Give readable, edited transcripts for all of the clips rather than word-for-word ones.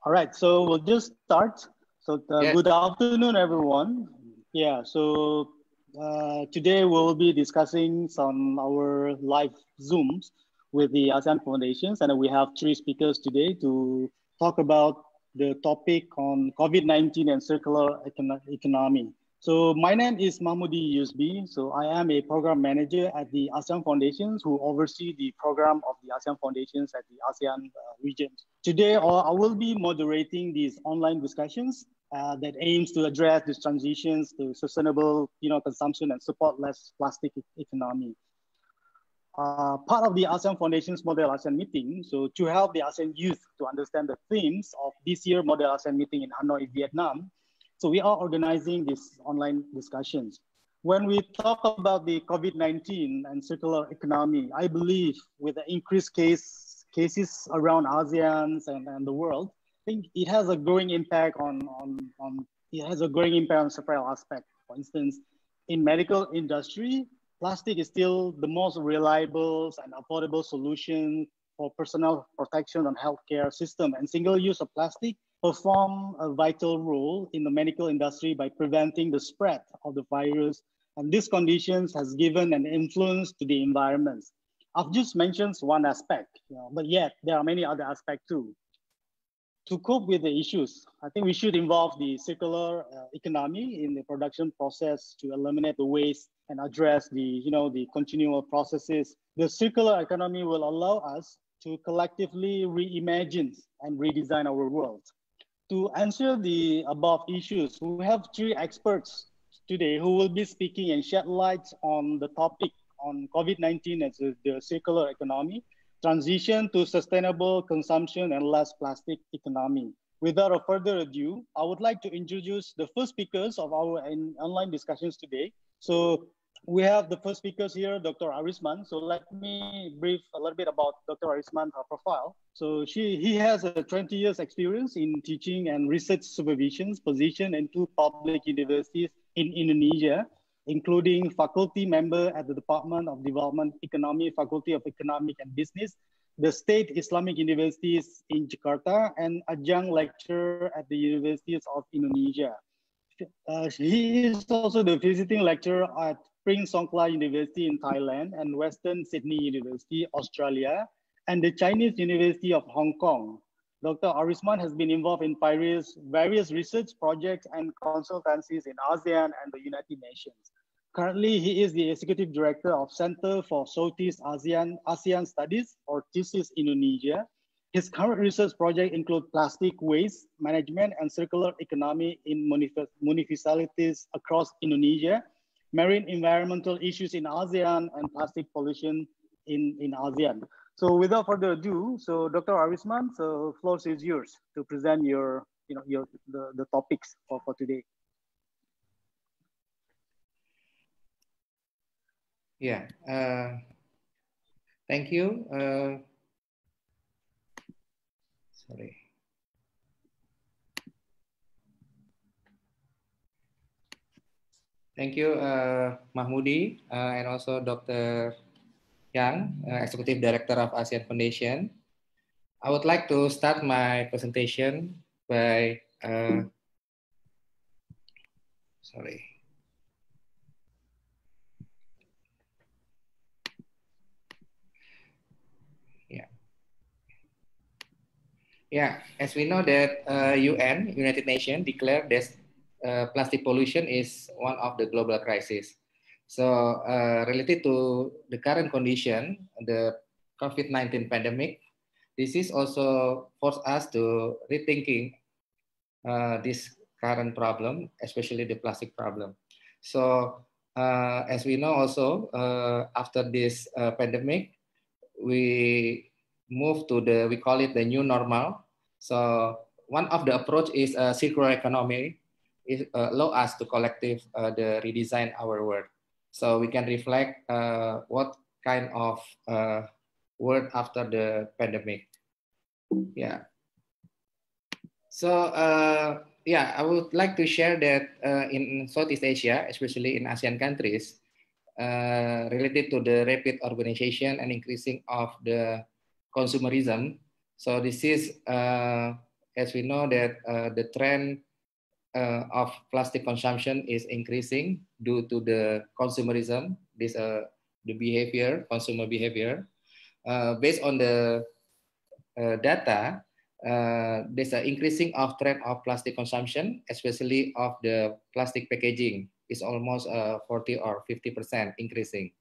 All right, so we'll just start. So good afternoon, everyone. Yeah, so today we'll be discussing some our live Zooms with the ASEAN Foundations, and we have 3 speakers today to talk about the topic on COVID-19 and circular economy. So my name is Mahmudi Yusbi. So I am a program manager at the ASEAN Foundations who oversee the program of the ASEAN Foundations at the ASEAN region. Today, I will be moderating these online discussions that aims to address these transitions to sustainable, consumption and support less plastic economy. Part of the ASEAN Foundation's Model ASEAN meeting, so to help the ASEAN youth to understand the themes of this year's Model ASEAN meeting in Hanoi, Vietnam, so we are organizing these online discussions. When we talk about the COVID-19 and circular economy, I believe with the increased cases around ASEAN and the world, I think it has a growing impact on several aspects. For instance, in medical industry, plastic is still the most reliable and affordable solution for personal protection and healthcare system, and single use of plastic perform a vital role in the medical industry by preventing the spread of the virus. And these conditions has given an influence to the environment. I've just mentioned one aspect, but yet there are many other aspects too. To cope with the issues, I think we should involve the circular economy in the production process to eliminate the waste and address the continual processes. The circular economy will allow us to collectively reimagine and redesign our world. To answer the above issues, we have 3 experts today who will be speaking and shed light on the topic on COVID-19 as the circular economy, transition to sustainable consumption and less plastic economy. Without further ado, I would like to introduce the first speakers of our online discussions today. So we have the first speakers here, Dr. Arisman. So let me brief a little bit about Dr. Arisman, her profile. So he has a 20 years experience in teaching and research supervision position in 2 public universities in Indonesia, including faculty member at the Department of Development Economy, Faculty of Economic and Business, the State Islamic Universities in Jakarta, and adjunct lecturer at the Universities of Indonesia. He is also the visiting lecturer at Prince Songkla University in Thailand and Western Sydney University, Australia, and the Chinese University of Hong Kong. Dr. Arisman has been involved in various research projects and consultancies in ASEAN and the United Nations. Currently, he is the Executive Director of Center for Southeast ASEAN Studies, or CSEAS Indonesia. His current research project include plastic waste management and circular economy in municipalities across Indonesia, marine environmental issues in ASEAN, and plastic pollution in ASEAN. So without further ado, so Dr. Arisman, so floor is yours to present the topics for today. Yeah, thank you. Sorry. Thank you, Mahmudi, and also Dr. Yang, Executive Director of ASEAN Foundation. I would like to start my presentation by, sorry. Yeah, as we know that UN, United Nations, declared that plastic pollution is one of the global crises. So related to the current condition, the COVID-19 pandemic, this is also forced us to rethinking this current problem, especially the plastic problem. So as we know also, after this pandemic, we move to we call it the new normal. So one of the approach is circular economy. It allow us to collective the redesign our world. So we can reflect what kind of world after the pandemic. Yeah. So yeah, I would like to share that in Southeast Asia, especially in ASEAN countries, related to the rapid urbanization and increasing of the consumerism. So this is, as we know, that the trend of plastic consumption is increasing due to the consumerism, this the behavior, consumer behavior. Based on the data, there's an increasing of trend of plastic consumption, especially of the plastic packaging. Is almost 40 or 50% increasing.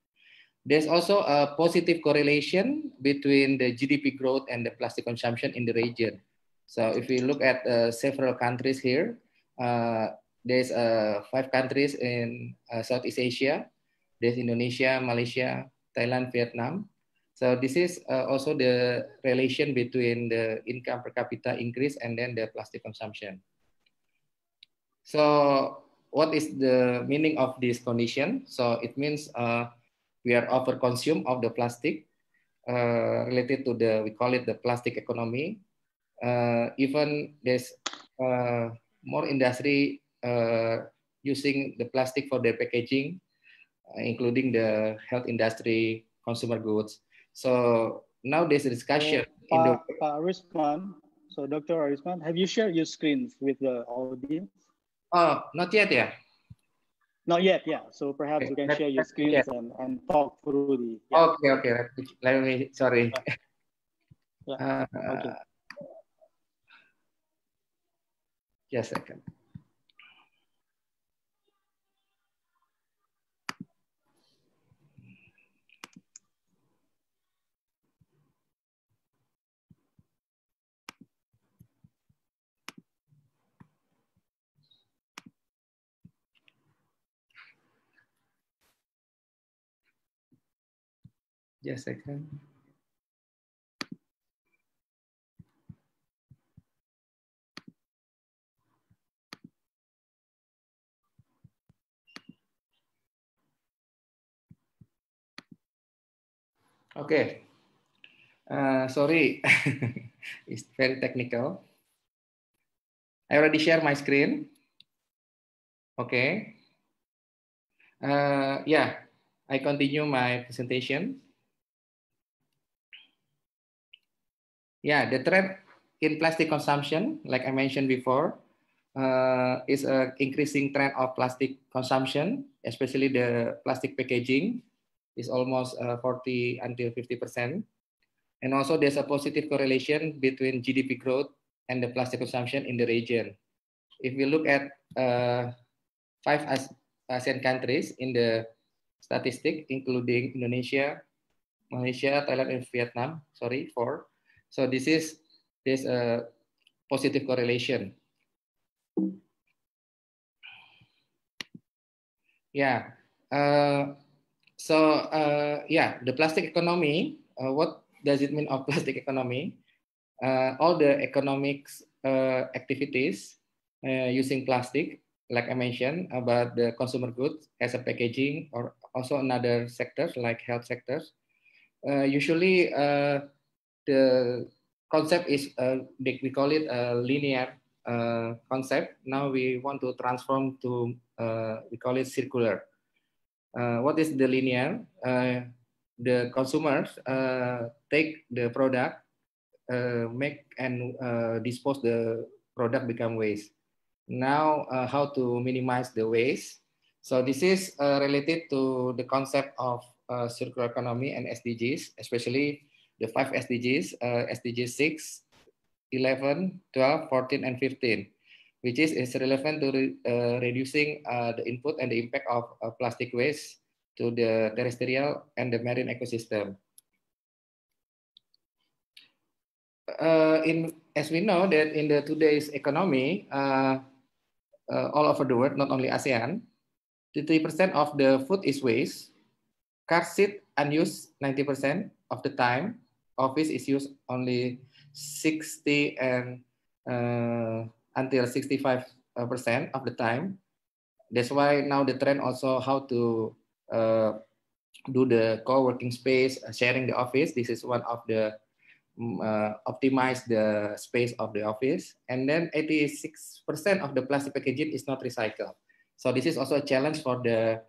There's also a positive correlation between the GDP growth and the plastic consumption in the region. So if we look at several countries here, there's 5 countries in Southeast Asia. There's Indonesia, Malaysia, Thailand, Vietnam. So this is also the relation between the income per capita increase and then the plastic consumption. So what is the meaning of this condition? So it means we are over consume of the plastic related to the, we call it the plastic economy. Even there's more industry using the plastic for their packaging, including the health industry, consumer goods. So now there's a discussion. Arisman, so Dr. Arisman, have you shared your screens with the audience? Oh, not yet, yeah. Not yet, yeah. So perhaps you can share your screens and talk through the. Yeah. Okay. Let me, sorry. Yeah. Okay. Just a second. Just a second. Okay. Sorry, it's very technical. I already shared my screen. Okay. Yeah, I continue my presentation. Yeah, the trend in plastic consumption, like I mentioned before, is an increasing trend of plastic consumption, especially the plastic packaging is almost 40 until 50%. And also there's a positive correlation between GDP growth and the plastic consumption in the region. If we look at 5 ASEAN countries in the statistic, including Indonesia, Malaysia, Thailand, and Vietnam, 4. So there's a positive correlation. Yeah. Yeah, the plastic economy, what does it mean of plastic economy? All the economics activities using plastic, like I mentioned, about the consumer goods as a packaging, or also another sectors like health sectors. Usually the concept is, we call it a linear concept. Now we want to transform to, we call it circular. What is the linear? The consumers take the product, make and dispose the product, become waste. Now, how to minimize the waste? So this is related to the concept of circular economy and SDGs, especially the 5 SDGs, SDG 6, 11, 12, 14, and 15, which is relevant to reducing the input and the impact of plastic waste to the terrestrial and the marine ecosystem. As we know that in the today's economy, all over the world, not only ASEAN, 30% of the food is waste. Car seat unused 90% of the time. Office is used only 60 and until 65% of the time. That's why now the trend also how to do the co-working space, sharing the office. This is one of the optimize the space of the office. And then 86% of the plastic packaging is not recycled. So this is also a challenge for the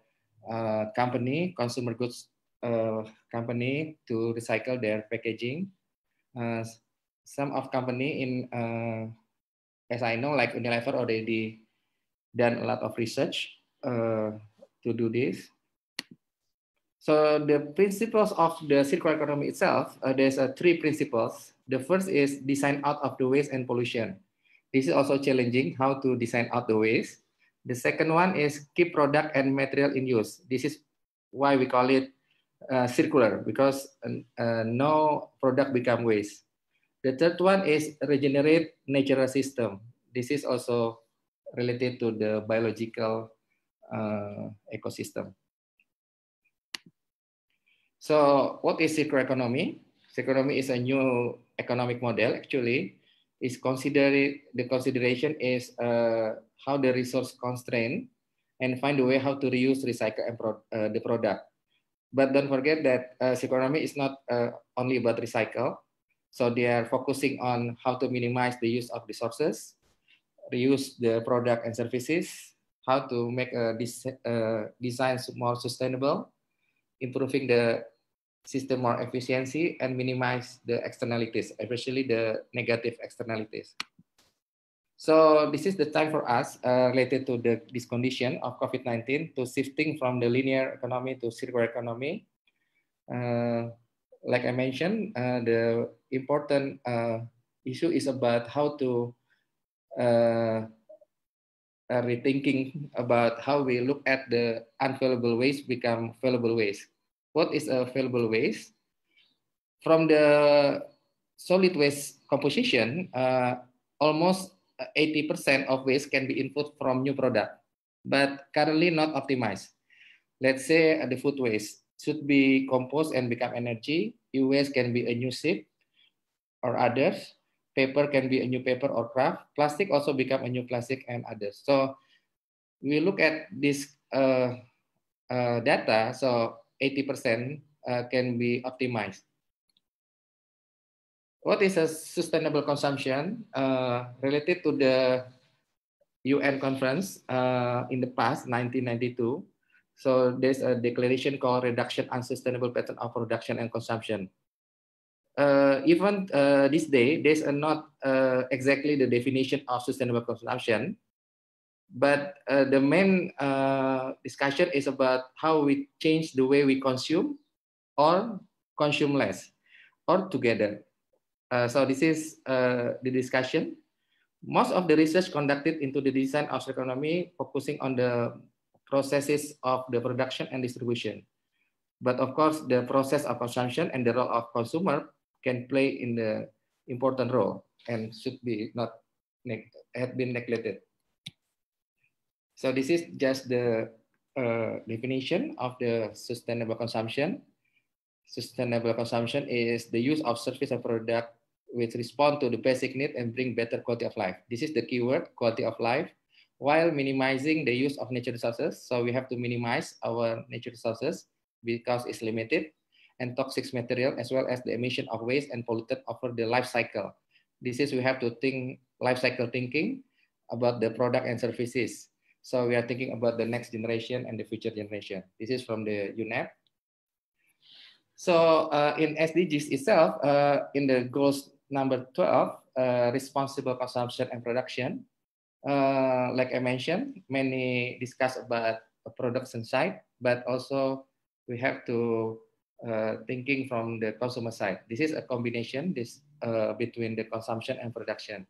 company, consumer goods company, to recycle their packaging. Some of company in, as I know, like Unilever already done a lot of research to do this. So the principles of the circular economy itself, there's three principles. The first is design out of the waste and pollution. This is also challenging, how to design out the waste. The second one is keep product and material in use. This is why we call it circular, because no product become waste. The third one is regenerate natural system. This is also related to the biological ecosystem. So what is circular economy? Circular economy is a new economic model. Actually, is the consideration is how the resource constraint and find a way how to reuse, recycle, and the product. But don't forget that circular economy is not only about recycle. So they are focusing on how to minimize the use of resources, reuse the product and services, how to make designs more sustainable, improving the system more efficiency, and minimize the externalities, especially the negative externalities. So this is the time for us related to this condition of COVID-19 to shifting from the linear economy to circular economy. Like I mentioned, the important issue is about how to rethinking about how we look at the unavailable waste become valuable waste. What is a valuable waste? From the solid waste composition, almost 80% of waste can be input from new product, but currently not optimized. Let's say the food waste should be composed and become energy. E-waste can be a new seed or others. Paper can be a new paper or craft. Plastic also become a new plastic and others. So we look at this data. So 80% can be optimized. What is a sustainable consumption? Related to the UN conference in the past, 1992. So there's a declaration called Reduction Unsustainable Pattern of Production and Consumption. Even this day, there's not exactly the definition of sustainable consumption, but the main discussion is about how we change the way we consume or consume less or together. So this is the discussion. Most of the research conducted into the design of circular economy focusing on the processes of the production and distribution. But of course, the process of consumption and the role of consumer can play in the important role and should be not have been neglected. So this is just the definition of the sustainable consumption. Sustainable consumption is the use of service or product which respond to the basic need and bring better quality of life. This is the keyword, quality of life, while minimizing the use of natural resources. So we have to minimize our natural resources because it's limited, and toxic material, as well as the emission of waste and pollutant over the life cycle. This is, we have to think life cycle thinking about the product and services. So we are thinking about the next generation and the future generation. This is from the UNEP. So in SDGs itself, in the goals number 12, responsible consumption and production, like I mentioned, many discuss about a production side, but also we have to thinking from the consumer side. This is a combination between the consumption and production.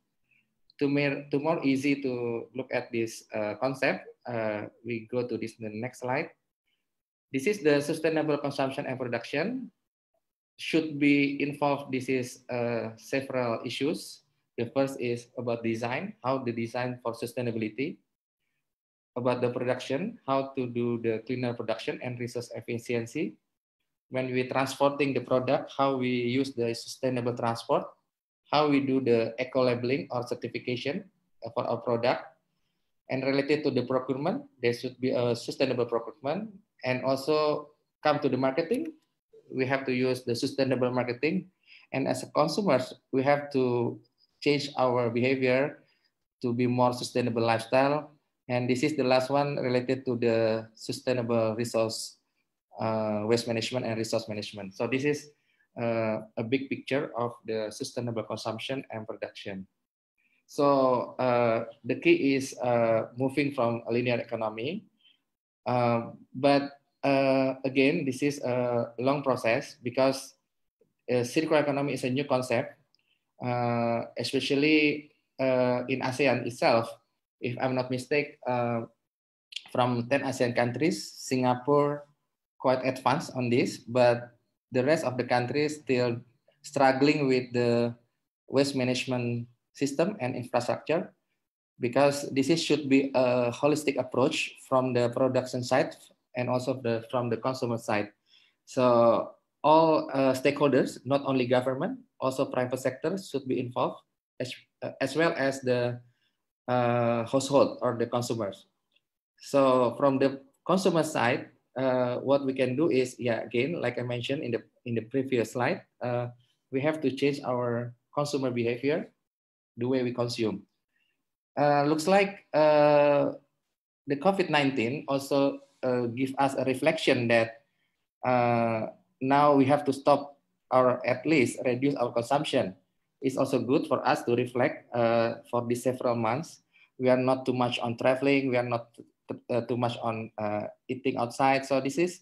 To more easy to look at this concept, we go to the next slide. This is the sustainable consumption and production. Should be involved, this is several issues. The first is about design, how the design for sustainability. About the production, how to do the cleaner production and resource efficiency. When we transporting the product, how we use the sustainable transport, how we do the eco-labeling or certification for our product. And related to the procurement, there should be a sustainable procurement. And also come to the marketing, we have to use the sustainable marketing. And as a consumers, we have to change our behavior to be more sustainable lifestyle, And this is the last one related to the sustainable resource waste management and resource management. So this is a big picture of the sustainable consumption and production. So the key is moving from a linear economy, but again, this is a long process because circular economy is a new concept, especially in ASEAN itself. If I'm not mistaken, from 10 ASEAN countries, Singapore quite advanced on this, but the rest of the countries still struggling with the waste management system and infrastructure, because should be a holistic approach from the production side and also from the consumer side. So all stakeholders, not only government, also private sector should be involved, as well as the household or the consumers. So from the consumer side, what we can do is, again, like I mentioned in the previous slide, we have to change our consumer behavior, the way we consume. Looks like the COVID-19 also give us a reflection that now we have to stop or at least reduce our consumption. It's also good for us to reflect for these several months. We are not too much on traveling. We are not too much on eating outside. So this is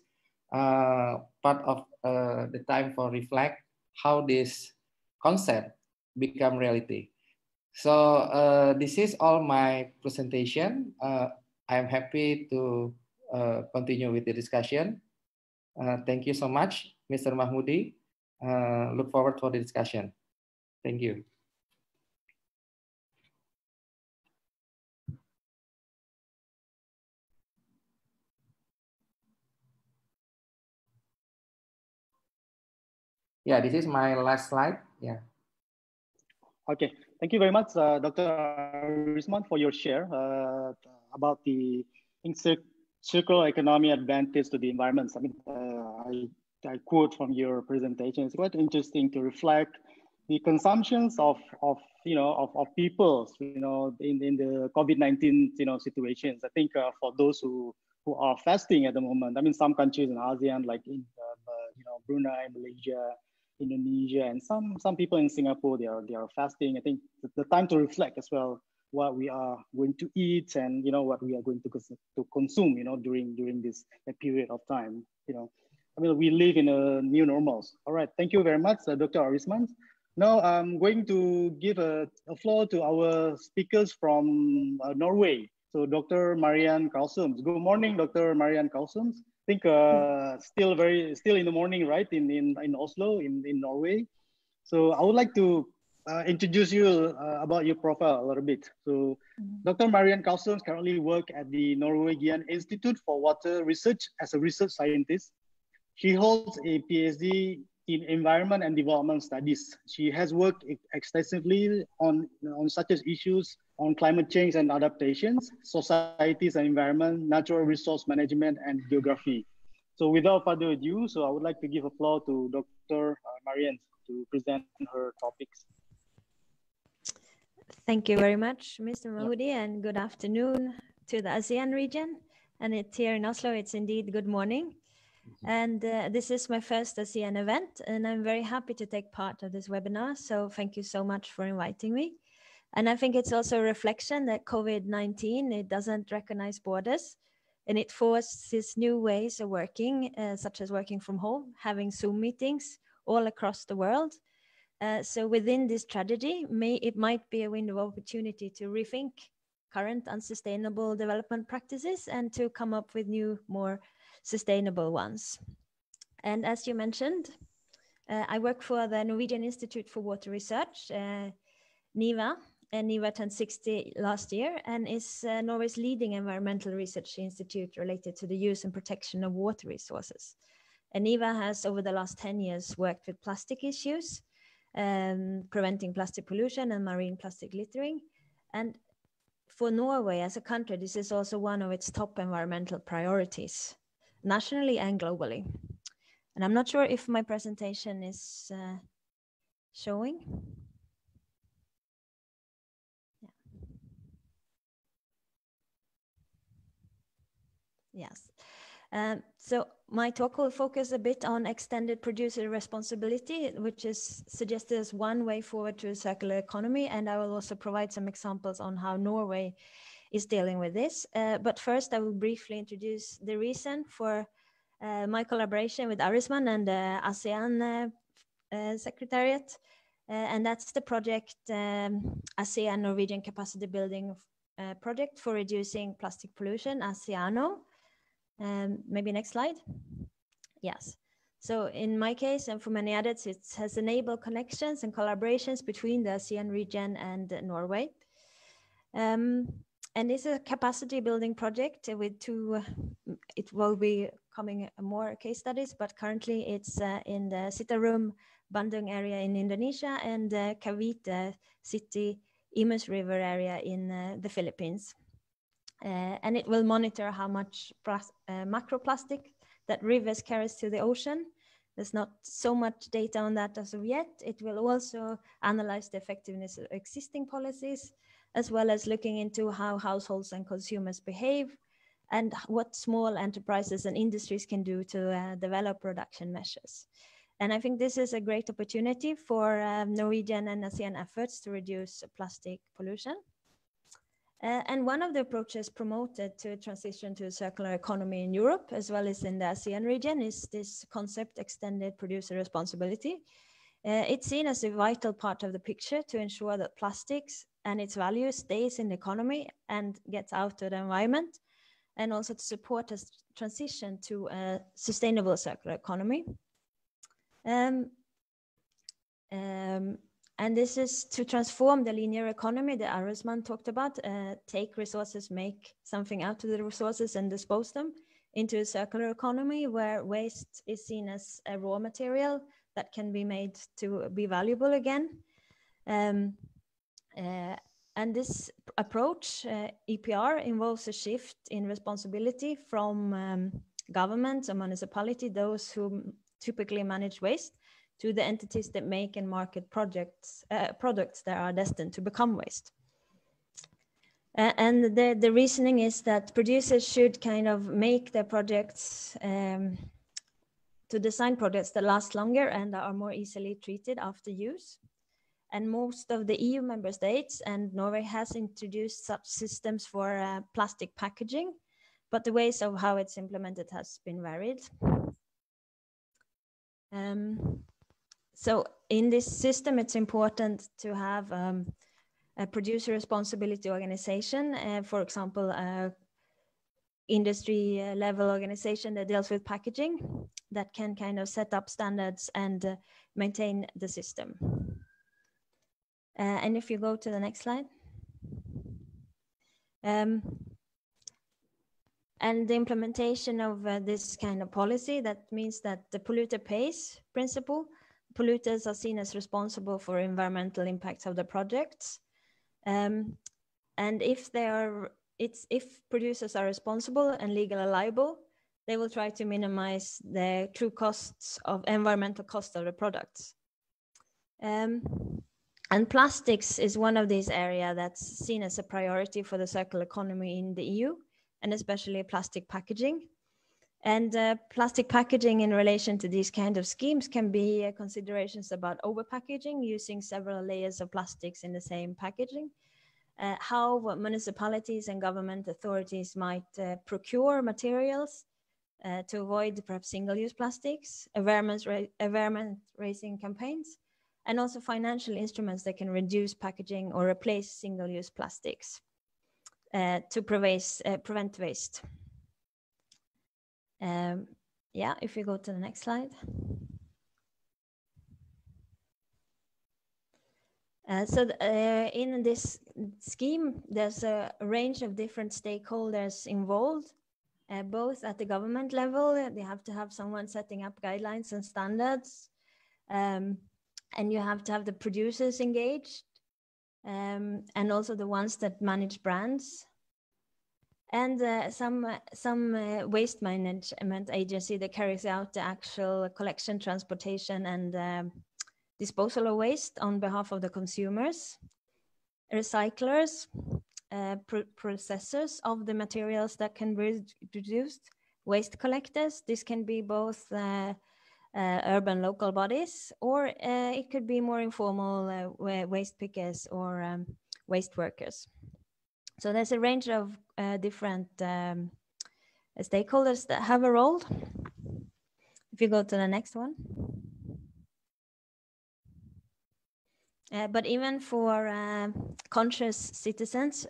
part of the time for reflect how this concept become reality. So this is all my presentation. I'm happy to continue with the discussion. Thank you so much, Mr. Mahmudi. Look forward for the discussion. Thank you. Yeah, this is my last slide. Yeah. Okay, thank you very much, Dr. Arisman, for your share about the circular economy advantage to the environment. I mean, I quote from your presentation. It's quite interesting to reflect the consumptions of people, in the COVID-19 situations. I think for those who are fasting at the moment, I mean, some countries in ASEAN, like in Brunei, Malaysia, Indonesia, and some people in Singapore, they are fasting. I think the time to reflect as well what we are going to eat and what we are going to consume during this period of time. I mean, we live in a new normals. All right, thank you very much, Dr. Arisman. Now I'm going to give a floor to our speakers from Norway. So Dr. Marianne Karlsson. Good morning, Dr. Marianne Karlsson. I think still in the morning, right? In Oslo, in Norway. So I would like to introduce you about your profile a little bit. So Dr. Marianne Karlsson currently works at the Norwegian Institute for Water Research as a research scientist. She holds a PhD in Environment and Development Studies. She has worked extensively on such as issues on climate change and adaptations, societies and environment, natural resource management, and geography. So without further ado, so I would like to give a floor to Dr. Marianne to present her topics. Thank you very much, Mr. Mahmudi, and good afternoon to the ASEAN region. And here in Oslo, it's indeed good morning. And this is my first ASEAN event, and I'm very happy to take part of this webinar. So thank you so much for inviting me. And I think it's also a reflection that COVID-19, it doesn't recognize borders, and it forces new ways of working, such as working from home, having Zoom meetings all across the world. So within this tragedy, it might be a window of opportunity to rethink current unsustainable development practices and to come up with new, more sustainable ones. And as you mentioned, I work for the Norwegian Institute for Water Research, NIVA, and NIVA turned 60 last year and is Norway's leading environmental research institute related to the use and protection of water resources. And NIVA has over the last 10 years worked with plastic issues, preventing plastic pollution and marine plastic littering. And for Norway as a country, this is also one of its top environmental priorities, nationally and globally. And I'm not sure if my presentation is showing. Yeah. Yes. So my talk will focus a bit on extended producer responsibility, which is suggested as one way forward to a circular economy. And I will also provide some examples on how Norway is dealing with this. But first, I will briefly introduce the reason for my collaboration with Arisman and the ASEAN Secretariat. And that's the project ASEAN Norwegian Capacity Building Project for Reducing Plastic Pollution, ASEANO. Maybe next slide. Yes. So in my case, and for many others, it has enabled connections and collaborations between the ASEAN region and Norway. And this is a capacity building project with two, it will be coming more case studies, but currently it's in the Citarum Bandung area in Indonesia and Cavite City Imus River area in the Philippines. And it will monitor how much macroplastic that rivers carries to the ocean. There's not so much data on that as of yet. It will also analyze the effectiveness of existing policies, as well as looking into how households and consumers behave and what small enterprises and industries can do to develop production measures. And I think this is a great opportunity for Norwegian and ASEAN efforts to reduce plastic pollution. And one of the approaches promoted to transition to a circular economy in Europe, as well as in the ASEAN region, is this concept extended producer responsibility. It's seen as a vital part of the picture to ensure that plastics and its value stays in the economy and gets out to the environment, and also to support a transition to a sustainable circular economy. And this is to transform the linear economy that Arisman talked about, take resources, make something out of the resources and dispose them into a circular economy where waste is seen as a raw material that can be made to be valuable again. And this approach, EPR, involves a shift in responsibility from governments and municipality, those who typically manage waste, to the entities that make and market products that are destined to become waste. And the reasoning is that producers should kind of make their projects, to design projects that last longer and are more easily treated after use. And most of the EU member states and Norway has introduced such systems for plastic packaging, but the ways of how it's implemented has been varied. So in this system, it's important to have a producer responsibility organization, for example, a industry level organization that deals with packaging that can kind of set up standards and maintain the system. And if you go to the next slide. And the implementation of this kind of policy, that means that the polluter pays principle. Polluters are seen as responsible for environmental impacts of the projects. And if producers are responsible and legally liable, they will try to minimize the true costs of environmental costs of the products. And plastics is one of these areas that's seen as a priority for the circular economy in the EU, and especially plastic packaging. And plastic packaging in relation to these kind of schemes can be considerations about overpackaging, using several layers of plastics in the same packaging, how municipalities and government authorities might procure materials to avoid perhaps single-use plastics, awareness-raising campaigns, and also financial instruments that can reduce packaging or replace single-use plastics to prevent waste. Yeah, if you go to the next slide. In this scheme, there's a range of different stakeholders involved, both at the government level. They have to have someone setting up guidelines and standards, and you have to have the producers engaged, and also the ones that manage brands. And some waste management agency that carries out the actual collection, transportation, and disposal of waste on behalf of the consumers, recyclers, processors of the materials that can be produced, waste collectors. This can be both urban local bodies, or it could be more informal waste pickers or waste workers. So there's a range of different stakeholders that have a role. If you go to the next one. But even for conscious citizens,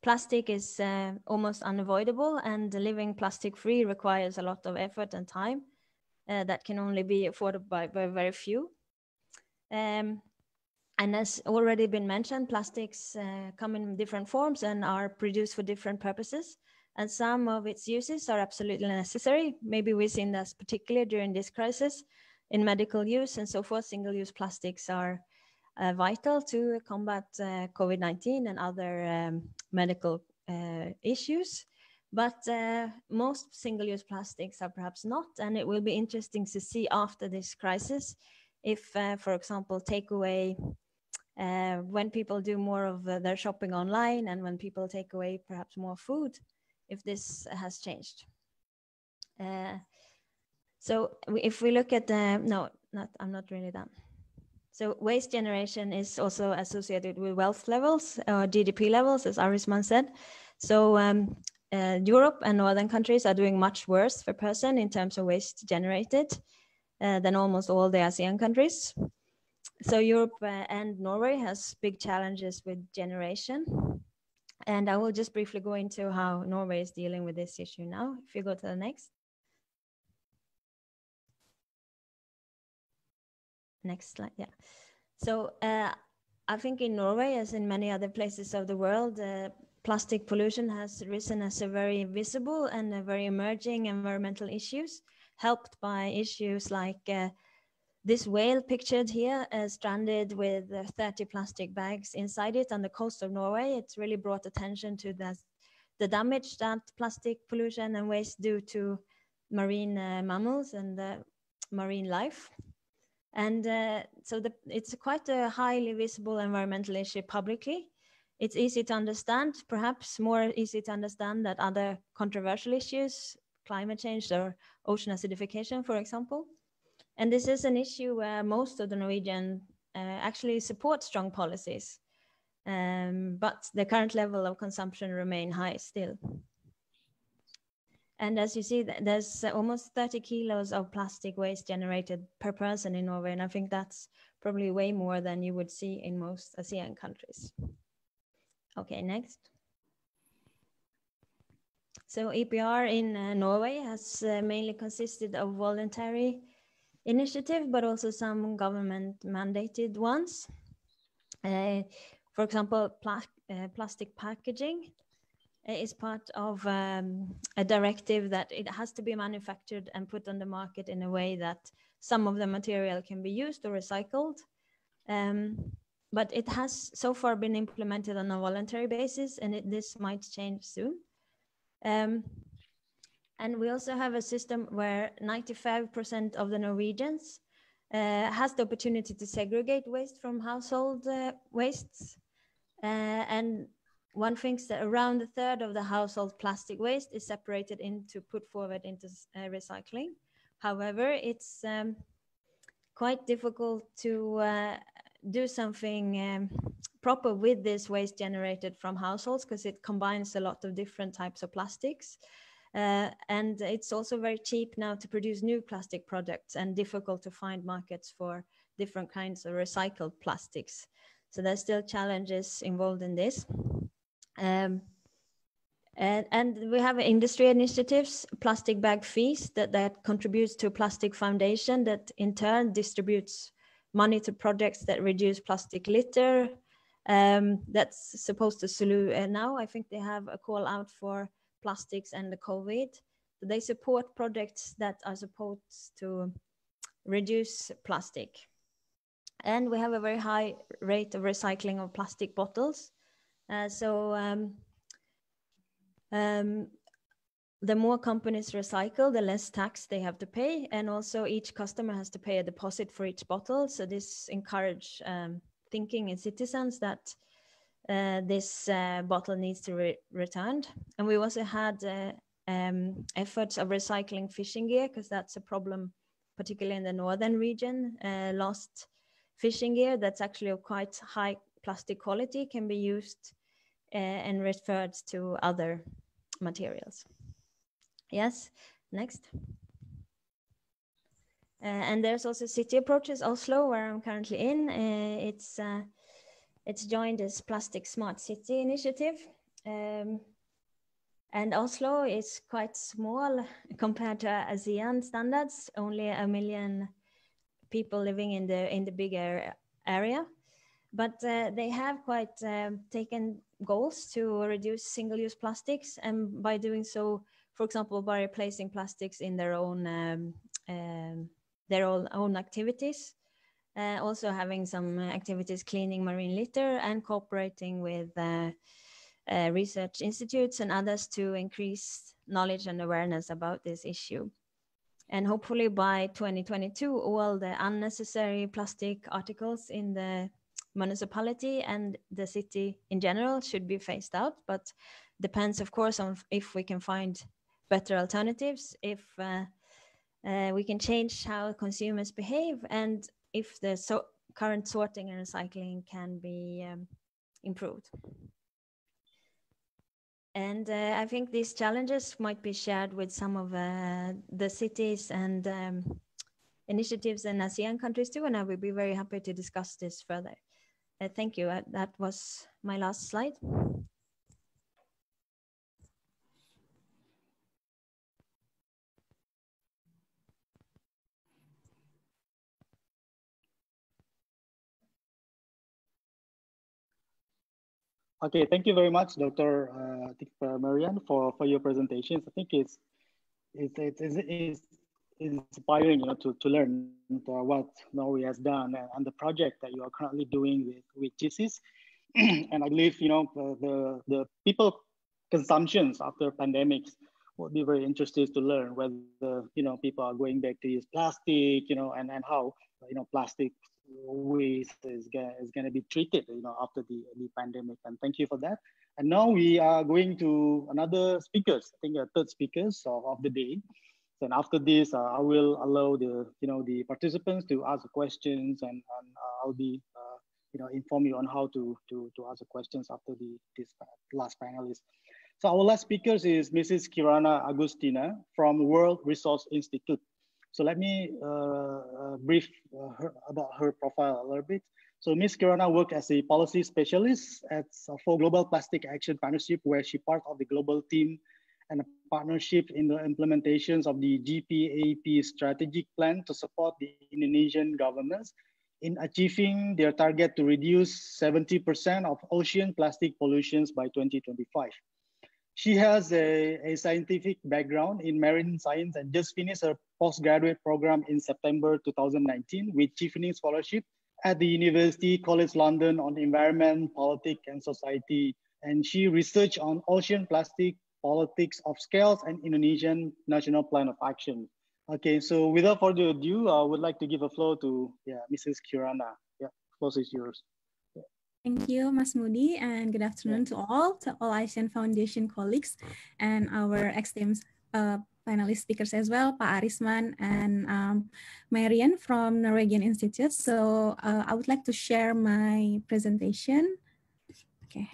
plastic is almost unavoidable, and living plastic free requires a lot of effort and time that can only be afforded by very few. And as already been mentioned, plastics come in different forms and are produced for different purposes. And some of its uses are absolutely necessary. Maybe we've seen this particularly during this crisis in medical use and so forth. Single-use plastics are vital to combat COVID-19 and other medical issues. But most single-use plastics are perhaps not, and it will be interesting to see after this crisis if, for example, takeaway, when people do more of their shopping online and when people take away perhaps more food, if this has changed. So if we look at the, I'm not really done. So waste generation is also associated with wealth levels or GDP levels, as Arisman said. So Europe and northern countries are doing much worse per person in terms of waste generated than almost all the ASEAN countries. So Europe and Norway has big challenges with generation. And I will just briefly go into how Norway is dealing with this issue now. If you go to the next. Next slide, yeah. So I think in Norway, as in many other places of the world, plastic pollution has risen as a very visible and a very emerging environmental issues, helped by issues like this whale pictured here, stranded with 30 plastic bags inside it on the coast of Norway. It's really brought attention to the damage that plastic pollution and waste do to marine mammals and marine life. And so it's quite a highly visible environmental issue publicly. It's easy to understand, perhaps more easy to understand than other controversial issues, climate change or ocean acidification, for example. And this is an issue where most of the Norwegian actually support strong policies, but the current level of consumption remain high still. And as you see, there's almost 30 kilos of plastic waste generated per person in Norway. And I think that's probably way more than you would see in most ASEAN countries. Okay, next. So EPR in Norway has mainly consisted of voluntary initiative, but also some government mandated ones. For example, plastic packaging is part of a directive that it has to be manufactured and put on the market in a way that some of the material can be used or recycled. But it has so far been implemented on a voluntary basis, and this might change soon. And we also have a system where 95% of the Norwegians has the opportunity to segregate waste from household wastes. And one thinks that around a third of the household plastic waste is separated into, put forward into recycling. However, it's quite difficult to do something proper with this waste generated from households because it combines a lot of different types of plastics. And it's also very cheap now to produce new plastic products and difficult to find markets for different kinds of recycled plastics. So there's still challenges involved in this. And we have industry initiatives, plastic bag fees that contributes to a plastic foundation that in turn distributes money to projects that reduce plastic litter. That's supposed to now I think they have a call out for plastics and the COVID. So they support projects that are supposed to reduce plastic. And we have a very high rate of recycling of plastic bottles. The more companies recycle, the less tax they have to pay. And also each customer has to pay a deposit for each bottle. So this encourages thinking in citizens that this bottle needs to be returned. And we also had efforts of recycling fishing gear, because that's a problem, particularly in the northern region. Lost fishing gear that's actually of quite high plastic quality can be used and referred to other materials. Yes, next. And there's also city approaches, Oslo, where I'm currently in. It's joined as Plastic Smart City initiative. And Oslo is quite small compared to ASEAN standards, only 1 million people living in the bigger area. But they have quite taken goals to reduce single-use plastics, and by doing so, for example, by replacing plastics in their own activities, also having some activities cleaning marine litter and cooperating with research institutes and others to increase knowledge and awareness about this issue. And hopefully by 2022, all the unnecessary plastic articles in the municipality and the city in general should be phased out, but depends of course on if we can find better alternatives, if we can change how consumers behave, and if the current sorting and recycling can be improved. And I think these challenges might be shared with some of the cities and initiatives in ASEAN countries too, and I will be very happy to discuss this further. Thank you. That was my last slide. Okay, thank you very much, Dr. Marianne, for your presentations. I think it's inspiring, to learn what Norway has done and the project that you are currently doing with CSEAS. And I believe, the people consumptions after pandemics will be very interested to learn whether, people are going back to use plastic, and how, plastic waste is going to be treated, after the pandemic. And thank you for that. And now we are going to another speakers, I think third speakers of the day. And after this, I will allow the participants to ask questions, and I'll be inform you on how to ask the questions after this last panelist. So our last speaker is Mrs. Kirana Agustina from World Resource Institute. So let me brief her about her profile a little bit. So Ms. Kirana worked as a policy specialist for Global Plastic Action Partnership, where she part of the global team and a partnership in the implementations of the GPAP strategic plan to support the Indonesian governments in achieving their target to reduce 70% of ocean plastic pollutions by 2025. She has a scientific background in marine science and just finished her postgraduate program in September 2019 with Chevening Scholarship at the University College London on environment, politics, and society. And she researched on ocean plastic politics of scales and Indonesian National Plan of Action. Okay, so without further ado, I would like to give a floor to Mrs. Kirana. Yeah, the floor is yours. Thank you, Mahmudi, and good afternoon to all ASEAN Foundation colleagues and our esteemed panelist speakers as well, Pa Arisman and Marianne from Norwegian Institute. So I would like to share my presentation. Okay.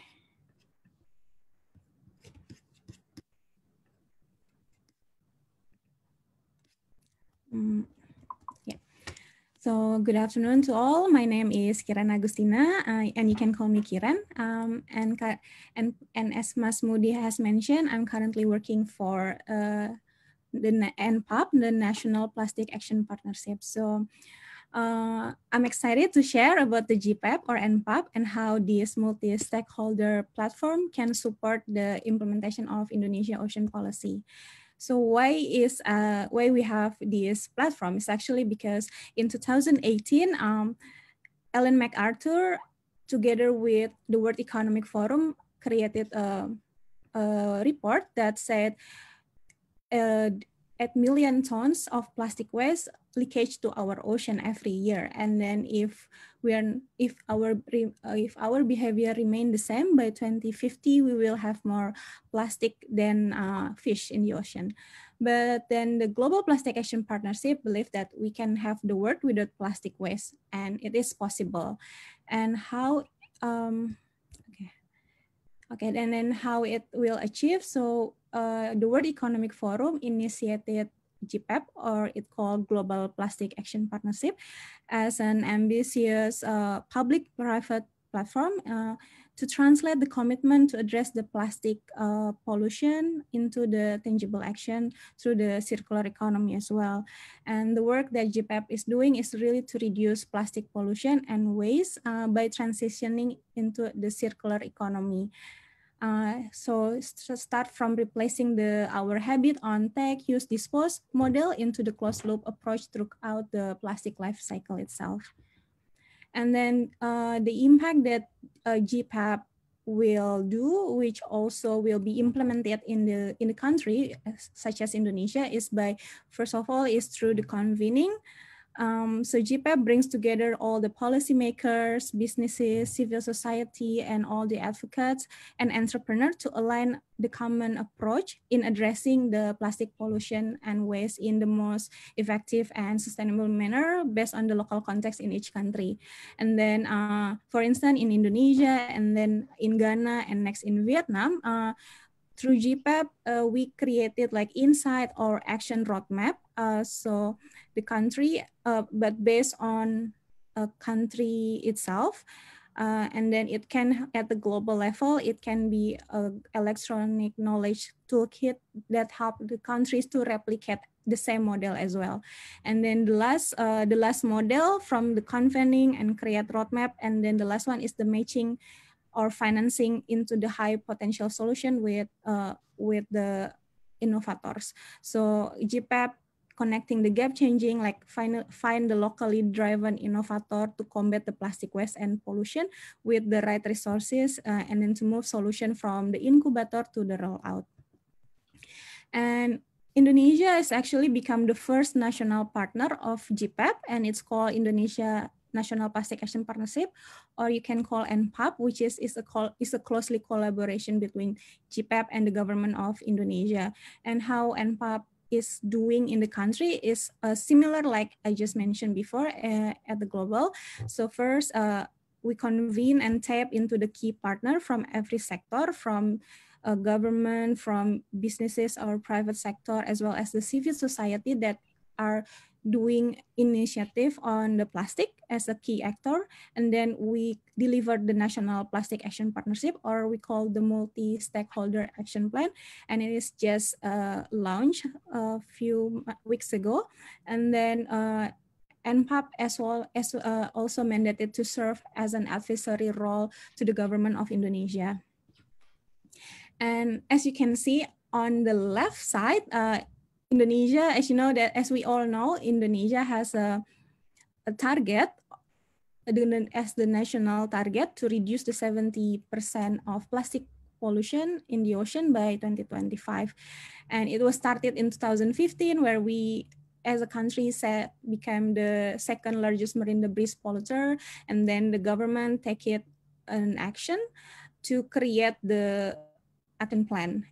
So good afternoon to all. My name is Kirana Agustina, and you can call me Kiran. And as Mahmudi has mentioned, I'm currently working for the NPAP, the National Plastic Action Partnership. So I'm excited to share about the GPAP or NPAP and how this multi-stakeholder platform can support the implementation of Indonesia Ocean Policy. So why we have this platform is actually because in 2018, Ellen MacArthur, together with the World Economic Forum, created a report that said 8 million tons of plastic waste leakage to our ocean every year. And then if our behavior remain the same, by 2050 we will have more plastic than fish in the ocean. But then the Global Plastic Action Partnership believe that we can have the world without plastic waste, and it is possible. And how and then how it will achieve. So the World Economic Forum initiated GPAP, or it called Global Plastic Action Partnership, as an ambitious public-private platform to translate the commitment to address the plastic pollution into the tangible action through the circular economy as well. And the work that GPAP is doing is really to reduce plastic pollution and waste by transitioning into the circular economy. So start from replacing our habit on take, use, dispose model into the closed loop approach throughout the plastic life cycle itself. And then the impact that GPAP will do, which also will be implemented in the country, such as Indonesia, is by, first of all, is through the convening. So GPAP brings together all the policymakers, businesses, civil society, and all the advocates and entrepreneurs to align the common approach in addressing the plastic pollution and waste in the most effective and sustainable manner based on the local context in each country. And then, for instance, in Indonesia, and then in Ghana, and next in Vietnam, through GPAP, we created like insight or action roadmap. So the country, but based on a country itself. And then it can, at the global level, it can be an electronic knowledge toolkit that help the countries to replicate the same model as well. And then the last model from the convening and create roadmap. And then the last one is the matching or financing into the high potential solution with the innovators. So GPAP connecting the gap changing, like find the locally driven innovator to combat the plastic waste and pollution with the right resources, and then to move solution from the incubator to the rollout. And Indonesia has actually become the first national partner of GPAP, and it's called Indonesia National Plastic Action Partnership, or you can call NPAP, which is a closely collaboration between GPAP and the government of Indonesia. And how NPAP is doing in the country is similar, like I just mentioned before, at the global. So first, we convene and tap into the key partner from every sector, from government, from businesses or private sector, as well as the civil society that are doing initiative on the plastic as a key actor. And then we deliver the National Plastic Action Partnership, or we call the Multi-Stakeholder Action Plan. And it is just launched a few weeks ago. And then NPAP as well as also mandated to serve as an advisory role to the government of Indonesia. And as you can see on the left side, Indonesia, as you know, that as we all know, Indonesia has a target as the national target to reduce the 70% of plastic pollution in the ocean by 2025. And it was started in 2015, where we, as a country, became the second largest marine debris polluter, and then the government take it an action to create the action plan.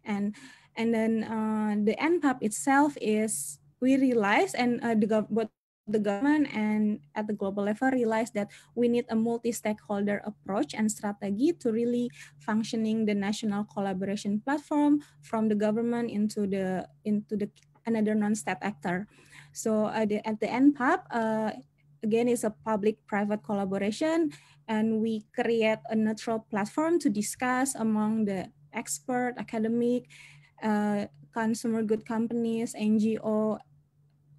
And then the NPAP itself is, we realize, and both the government and at the global level realize that we need a multi-stakeholder approach and strategy to really functioning the national collaboration platform from the government into the another non-state actor. So at the NPAP, again, is a public-private collaboration, and we create a neutral platform to discuss among the expert, academic, consumer good companies, NGO,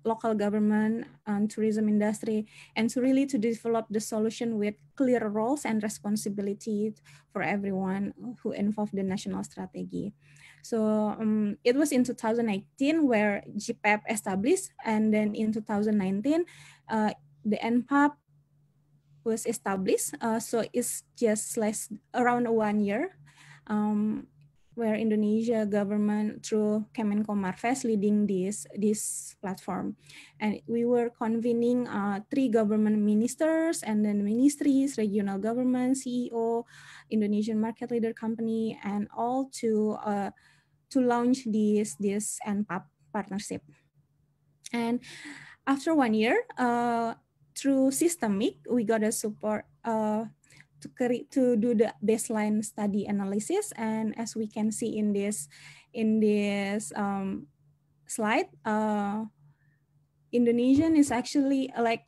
local government, and tourism industry, and to develop the solution with clear roles and responsibility for everyone who involved the national strategy. So it was in 2018 where GPAP established, and then in 2019, the NPAP was established. So it's just around 1 year. where Indonesia government through Kemenko Marves leading this platform. And we were convening 3 government ministers and then ministries, regional government, CEO, Indonesian market leader company, and all to launch this NPAP partnership. And after 1 year, through Systemic, we got a support to do the baseline study analysis. And as we can see in this slide, Indonesian is actually like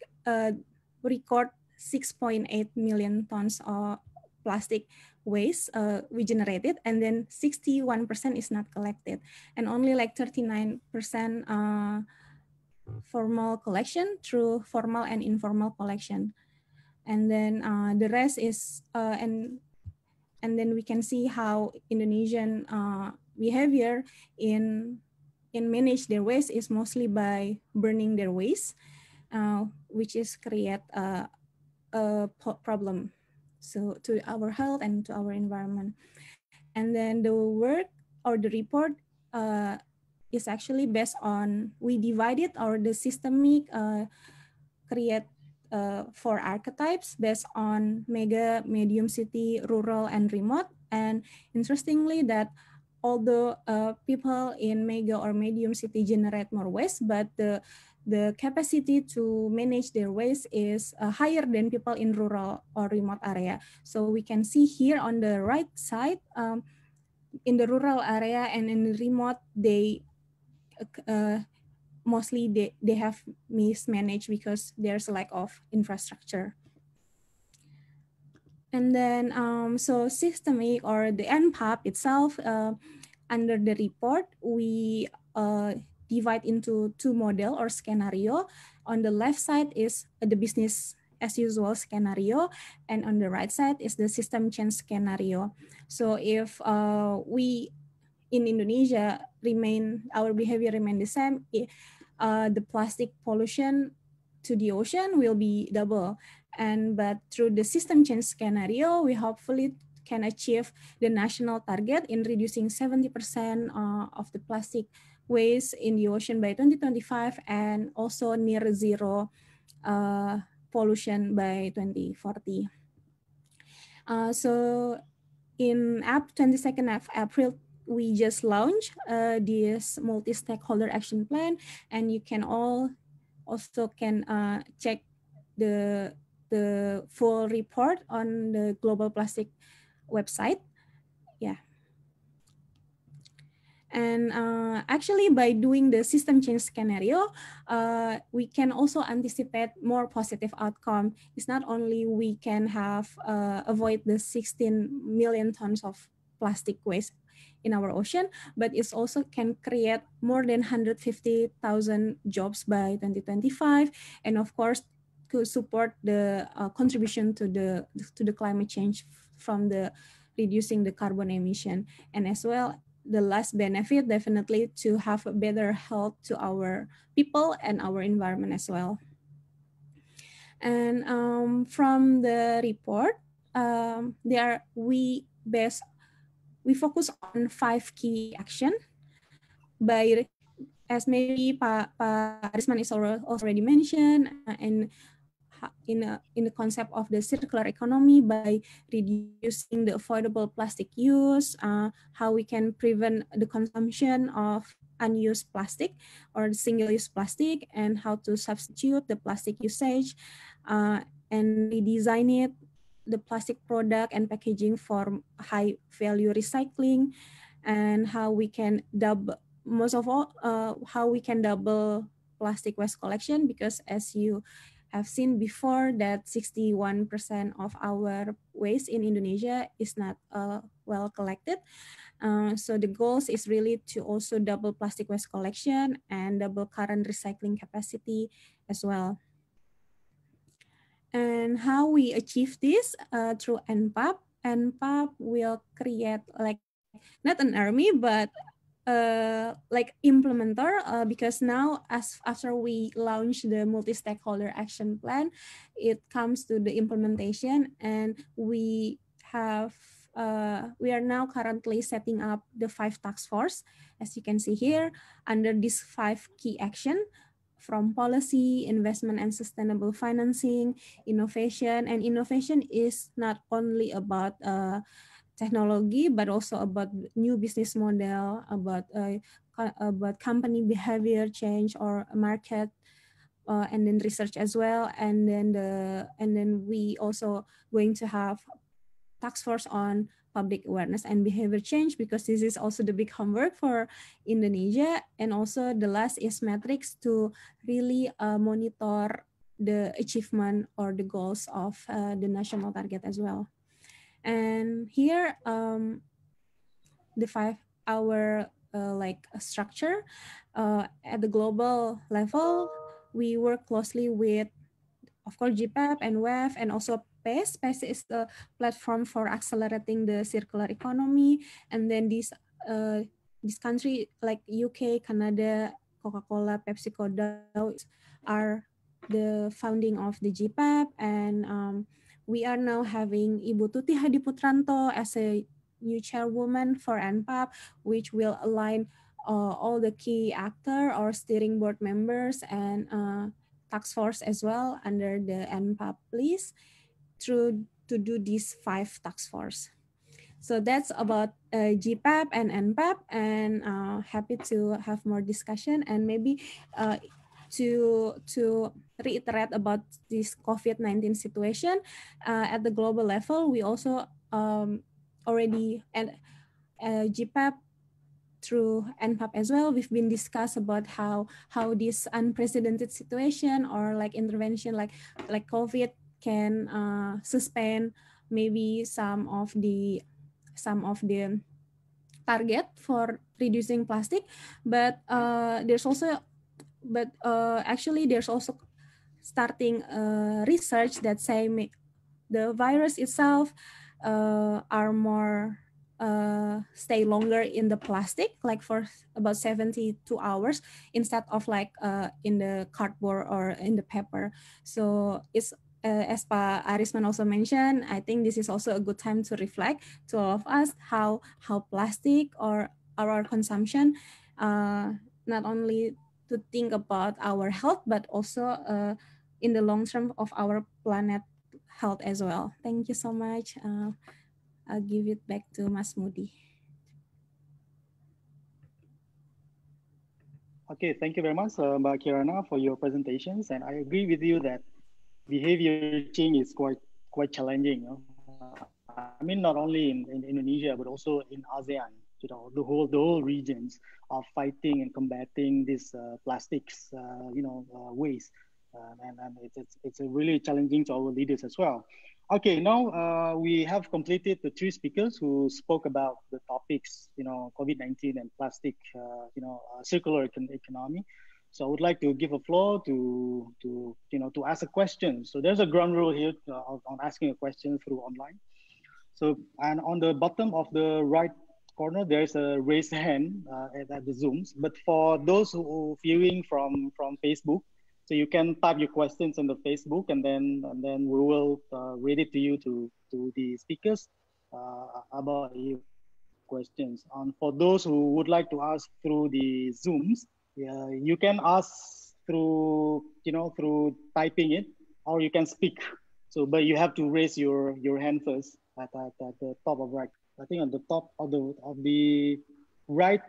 record 6.8 million tons of plastic waste we generated, and then 61% is not collected, and only like 39% formal collection through formal and informal collection. And then the rest is, and then we can see how Indonesian behavior in manage their waste is mostly by burning their waste, which is create a problem so to our health and to our environment. And then the work or the report is actually based on, we divided or the Systemic create 4 archetypes based on mega, medium city, rural, and remote. And interestingly that although people in mega or medium city generate more waste, but the capacity to manage their waste is higher than people in rural or remote area. So we can see here on the right side, in the rural area and in the remote, they mostly they have mismanaged because there's a lack of infrastructure. And then so Systemic or the NPAP itself, under the report, we divide into 2 model or scenario. On the left side is the business as usual scenario, and on the right side is the system change scenario. So if we in Indonesia our behavior remain the same, the plastic pollution to the ocean will be double. But through the system change scenario, we hopefully can achieve the national target in reducing 70% of the plastic waste in the ocean by 2025, and also near zero pollution by 2040. So in 22nd of April, we just launched this multi-stakeholder action plan, and you can also check the full report on the Global Plastic website. Yeah. And actually, by doing the system change scenario, we can also anticipate more positive outcome. It's not only we can have avoid the 16 million tons of plastic waste in our ocean, but it also can create more than 150,000 jobs by 2025, and of course, to support the contribution to the climate change from the reducing the carbon emission, and as well, the last benefit definitely to have a better health to our people and our environment as well. And from the report, we focus on 5 key action by, as maybe Arisman is already mentioned, and in the concept of the circular economy by reducing the avoidable plastic use, how we can prevent the consumption of unused plastic or single-use plastic, and how to substitute the plastic usage, and redesign it, the plastic product and packaging for high value recycling, and how we can double plastic waste collection, because as you have seen before that 61% of our waste in Indonesia is not well collected. So the goals is really to also double plastic waste collection and double current recycling capacity as well. And how we achieve this through NPAP. NPAP will create like not an army, but like implementer, because now after we launch the multi-stakeholder action plan, it comes to the implementation, and we have we are now currently setting up the 5 task force, as you can see here, under these 5 key action, from policy, investment and sustainable financing, innovation. And innovation is not only about technology, but also about new business model, about company behavior change or market, and then research as well. And then we also going to have task force on public awareness and behavior change, because this is also the big homework for Indonesia. And also the last is metrics to really monitor the achievement or the goals of the national target as well. And here the 5 our like structure at the global level, we work closely with, of course, GPAP and WEF, and also PACE. PACE is the platform for accelerating the circular economy. And then this country like UK, Canada, Coca-Cola, PepsiCo, Dow are the founding of the GPAP. And we are now having Ibu Tuti Hadiputranto as a new chairwoman for NPAP, which will align all the key actor or steering board members and task force as well under the NPAP list to do these 5 task force. So that's about GPAP and NPAP, and happy to have more discussion. And maybe to reiterate about this COVID-19 situation at the global level, we also already, and GPAP through NPAP as well, we've been discussed about how this unprecedented situation or like intervention like COVID can suspend maybe some of the target for reducing plastic, but actually there's also starting research that say the virus itself are more stay longer in the plastic, like for about 72 hours instead of like in the cardboard or in the paper. So it's as Pa Arisman also mentioned, I think this is also a good time to reflect to all of us how plastic or our consumption, not only to think about our health, but also in the long term of our planet health as well. Thank you so much. I'll give it back to Mahmudi. Okay, thank you very much, Mbak Kirana, for your presentations. And I agree with you that behavior change is quite challenging. I mean, not only in Indonesia, but also in ASEAN. The whole regions are fighting and combating this plastics, waste, and it's a really challenging to our leaders as well. Okay, now we have completed the 3 speakers who spoke about the topics, COVID-19 and plastic, circular economy. So I would like to give a floor to ask a question. So there's a ground rule here on asking a question through online. So, and on the bottom of the right corner, there's a raised hand at the Zooms. But for those who are viewing from Facebook, so you can type your questions on the Facebook, and then we will read it to you to the speakers about your questions. And for those who would like to ask through the Zooms, you can ask through through typing it, or you can speak. So, but you have to raise your hand first at the top of right. I think on the top of the right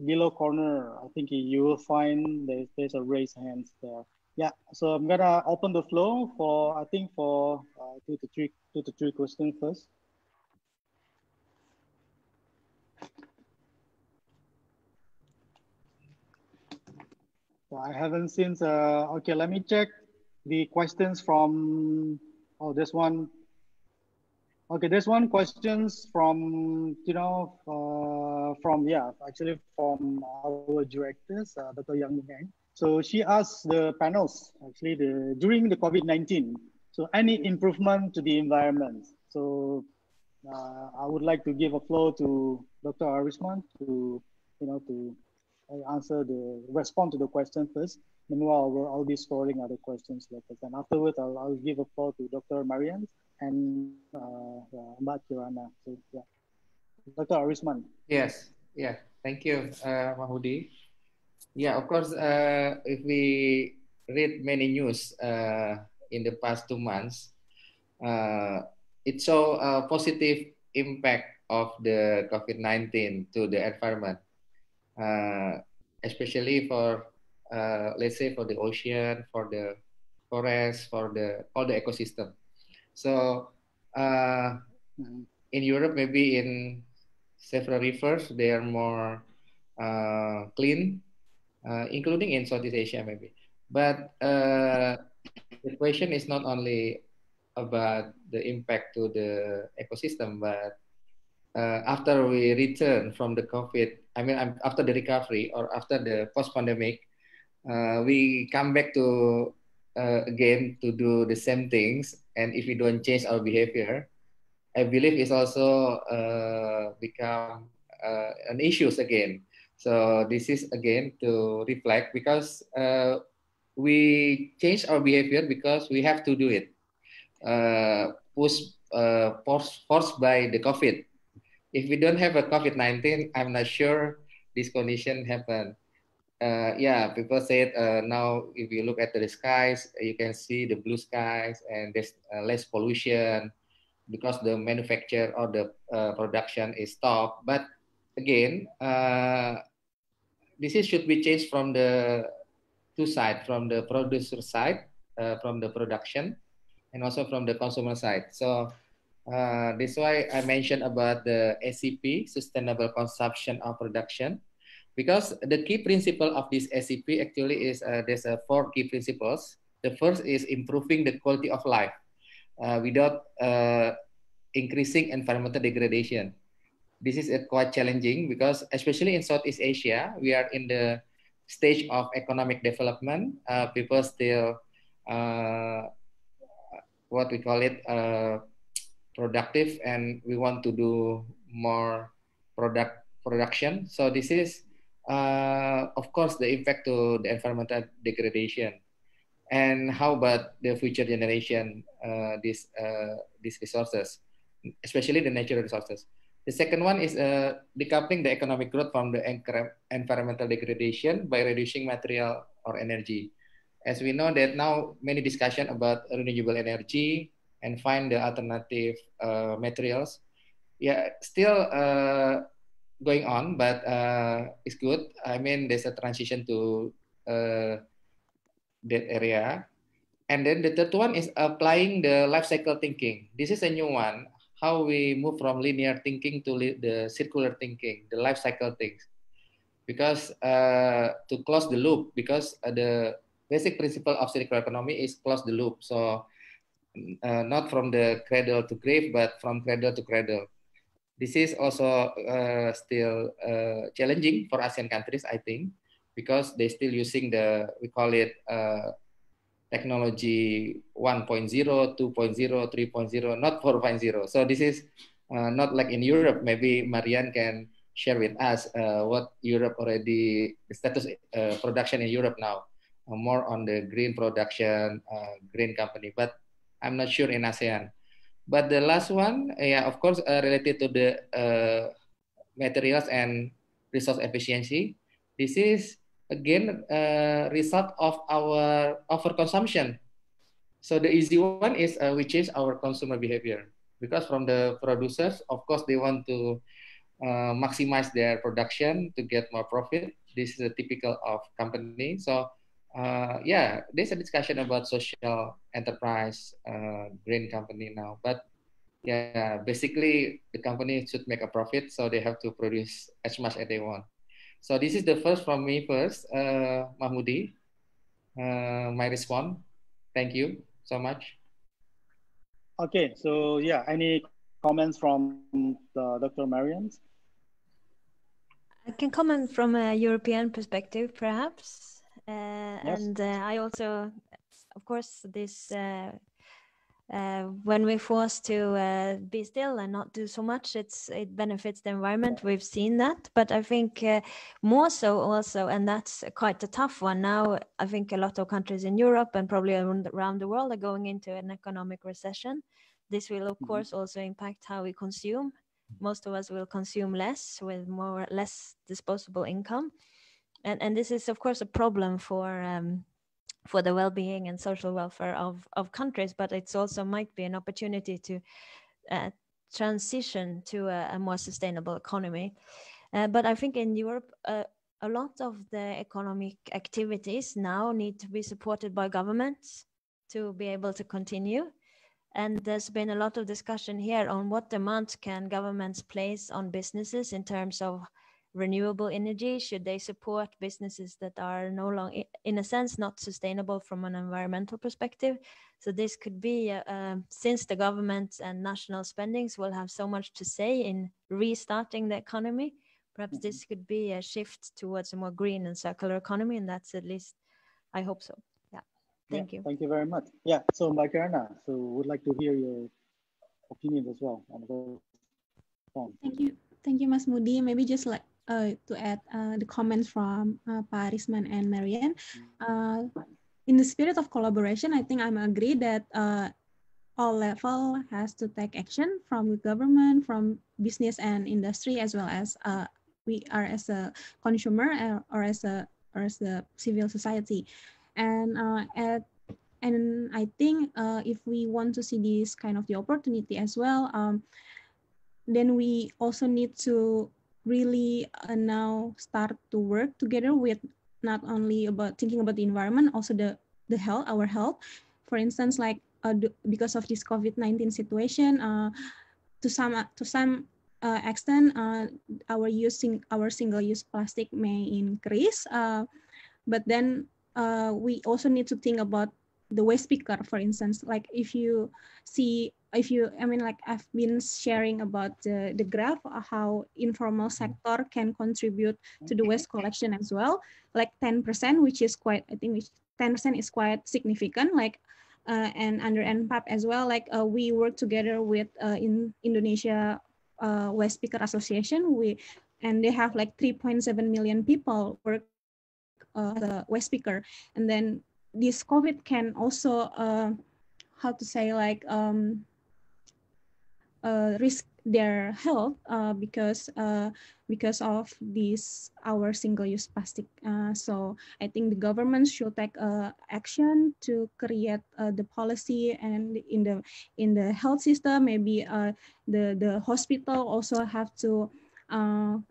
below corner, I think you will find there's a raised hands there. Yeah, so I'm gonna open the floor for 2 to 3 questions first. So I haven't seen. Okay, let me check the questions from. Oh, there's one. Okay, there's one questions from actually from our directors, Dr. Yang Ming. So she asked the panels actually during the COVID-19. So any improvement to the environment? So I would like to give a floor to Dr. Arisman to respond to the question first. Meanwhile, I'll be storing other questions later. And afterwards, I'll give a floor to Dr. Marianne and Mbak Kirana. So, yeah. Dr. Arisman. Yes, yeah, thank you, Mahmudi. Yeah, of course, if we read many news in the past 2 months, it show a positive impact of the COVID-19 to the environment, especially for, let's say, for the ocean, for the forest, for the all the ecosystem. So in Europe, maybe in several rivers, they are more clean, including in Southeast Asia maybe. But the question is not only about the impact to the ecosystem, but after we return from the COVID, I mean, after the recovery or after the post-pandemic, we come back to again to do the same things. And if we don't change our behavior, I believe it's also become an issues again. So this is again to reflect because we change our behavior because we have to do it. Forced by the COVID. If we don't have a COVID-19, I'm not sure this condition happen. Yeah, people said now if you look at the skies, you can see the blue skies and there's less pollution because the manufacture or the production is stopped. But again, this is should be changed from the two sides, from the producer side, from the production, and also from the consumer side. So this is why I mentioned about the SCP, Sustainable Consumption of Production, because the key principle of this SCP actually is there's 4 key principles. The first is improving the quality of life without increasing environmental degradation. This is quite challenging because especially in Southeast Asia, we are in the stage of economic development. People still, what we call it, productive, and we want to do more production. So this is, of course, the impact to the environmental degradation. And how about the future generation, these resources, especially the natural resources? The second one is decoupling the economic growth from the environmental degradation by reducing material or energy. As we know that now many discussion about renewable energy and find the alternative materials. Yeah, still going on, but it's good. I mean, there's a transition to that area. And then the third one is applying the life cycle thinking. This is a new one, how we move from linear thinking to the circular thinking, the life cycle things. Because to close the loop, because the basic principle of circular economy is close the loop. So not from the cradle to grave, but from cradle to cradle. This is also still challenging for ASEAN countries, I think, because they're still using we call it technology 1.0, 2.0, 3.0, not 4.0. So this is not like in Europe. Maybe Marianne can share with us what Europe already, the status production in Europe now, more on the green production, green company. But I'm not sure in ASEAN. But the last one, yeah, of course, related to the materials and resource efficiency. This is again result of our overconsumption. So the easy one is we change our consumer behavior, because from the producers, of course, they want to maximize their production to get more profit. This is a typical of company. So yeah, there's a discussion about social enterprise, green company now. But yeah, basically the company should make a profit, so they have to produce as much as they want. So this is the first from me first, Mahmudi, my response. Thank you so much. Okay, so yeah, any comments from Dr. Marianne? I can comment from a European perspective, perhaps. Yes. And I also, of course, this when we're forced to be still and not do so much, it benefits the environment. We've seen that, but I think more so also, and that's quite a tough one now. I think a lot of countries in Europe and probably around the world are going into an economic recession. This will, of course, also impact how we consume. most of us will consume less with less disposable income. And this is, of course, a problem for the well-being and social welfare of countries, but it's also might be an opportunity to transition to a more sustainable economy. But I think in Europe, a lot of the economic activities now need to be supported by governments to be able to continue. And there's been a lot of discussion here on what demands can governments place on businesses in terms of renewable energy. Should they support businesses that are no longer, in a sense, not sustainable from an environmental perspective? So this could be, since the government and national spendings will have so much to say in restarting the economy, perhaps this could be a shift towards a more green and circular economy, and that's at least, I hope so. Yeah, thank you. Thank you very much. Yeah, so Kirana, so would like to hear your opinion as well on the phone. Thank you, Mahmudi. Maybe just like to add the comments from Arisman and Marianne. In the spirit of collaboration, I think I'm agree that all level has to take action from the government, from business and industry, as well as we are as a consumer or as a civil society. And I think if we want to see this kind of the opportunity as well, then we also need to really now start to work together with not only about thinking about the environment, also the health, our health. For instance, like because of this COVID-19 situation, to some extent, our single-use plastic may increase, but then we also need to think about the waste picker, for instance. Like if you see, like I've been sharing about the graph, how informal sector can contribute to the waste collection as well, like 10%, which is quite, I think 10% is quite significant, like, and under NPAP as well, like we work together with in Indonesia Waste Picker Association, and they have like 3.7 million people work as a waste picker. And then this COVID can also, how to say, like risk their health because of this our single-use plastic. So I think the government should take action to create the policy, and in the health system, maybe the hospital also have to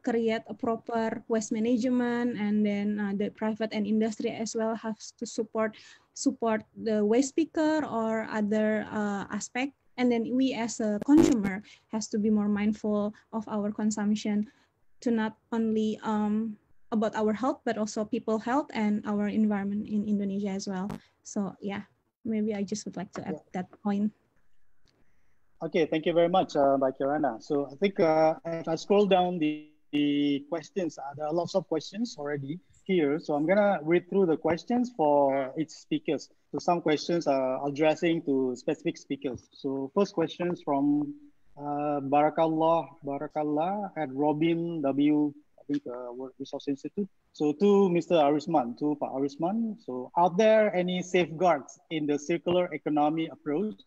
create a proper waste management, and then the private and industry as well has to support the waste picker or other aspect. And then we as a consumer has to be more mindful of our consumption, to not only about our health, but also people health and our environment in Indonesia as well. So yeah, maybe I just would like to add that point. Okay, thank you very much, Kirana. So I think if I scroll down the questions, there are lots of questions already here. So I'm gonna read through the questions for each speakers. So some questions are addressing to specific speakers. So first questions from Barakallah at Robin W, I think World Resource Institute. So to Mr. Arisman, to Pak Arisman. So are there any safeguards in the circular economy approach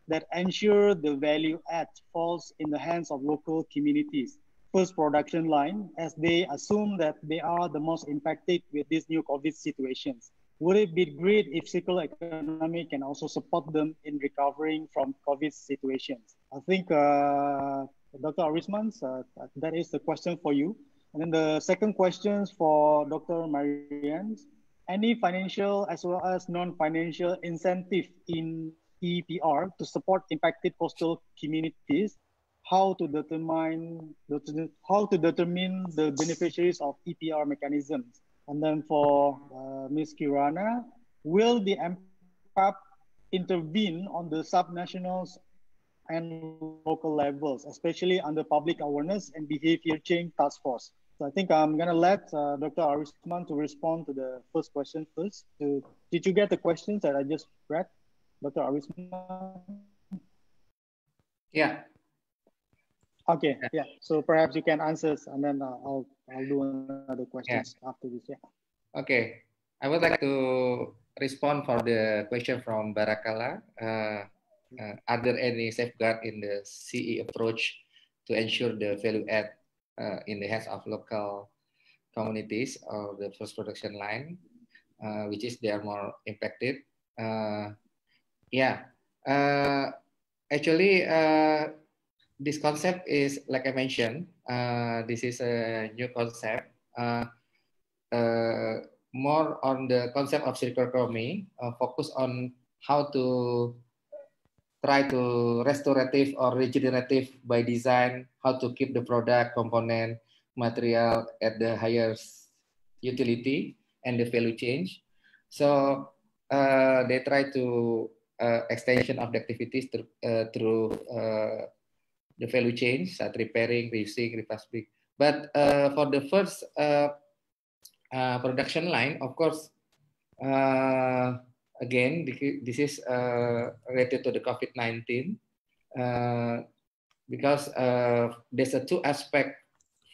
that ensure the value add falls in the hands of local communities, first production line, as they assume that they are the most impacted with these new COVID situations? Would it be great if circular economy can also support them in recovering from COVID situations? I think, Dr. Arisman, that is the question for you. And then the second question for Dr. Marianne. Any financial as well as non-financial incentive in EPR to support impacted coastal communities? How to determine the beneficiaries of EPR mechanisms? And then for Ms. Kirana, will the NPAP intervene on the subnationals and local levels, especially under public awareness and behavior change task force? So I think I'm gonna let Dr. Arisman to respond to the first question first. Did you get the questions that I just read, Dr. Arisman? Yeah. Okay, yeah. So perhaps you can answer, and then I'll do another questions after this. Yeah. Okay, I would like to respond for the question from Barakala. Are there any safeguard in the CE approach to ensure the value add in the hands of local communities or the first production line, which is they are more impacted. Actually, this concept is, like I mentioned, this is a new concept, more on the concept of circular economy, focus on how to try to restorative or regenerative by design, how to keep the product, component, material at the highest utility and the value change. So they try to extension of the activities through the value chain, such repairing, reusing, repurposing. But for the first production line, of course, again, this is related to the COVID-19 because there's a two aspect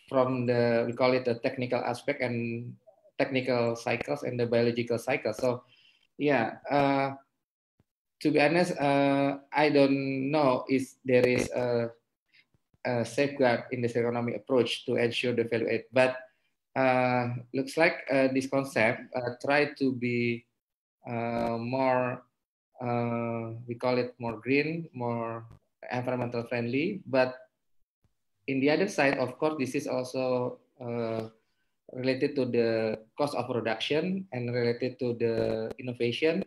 from the, we call it the technical aspect and technical cycles and the biological cycle. So yeah, to be honest, I don't know if there is a safeguard in this economic approach to ensure the value add, but looks like this concept try to be more, we call it more green, more environmental friendly. But in the other side, of course, this is also related to the cost of production and related to the innovation.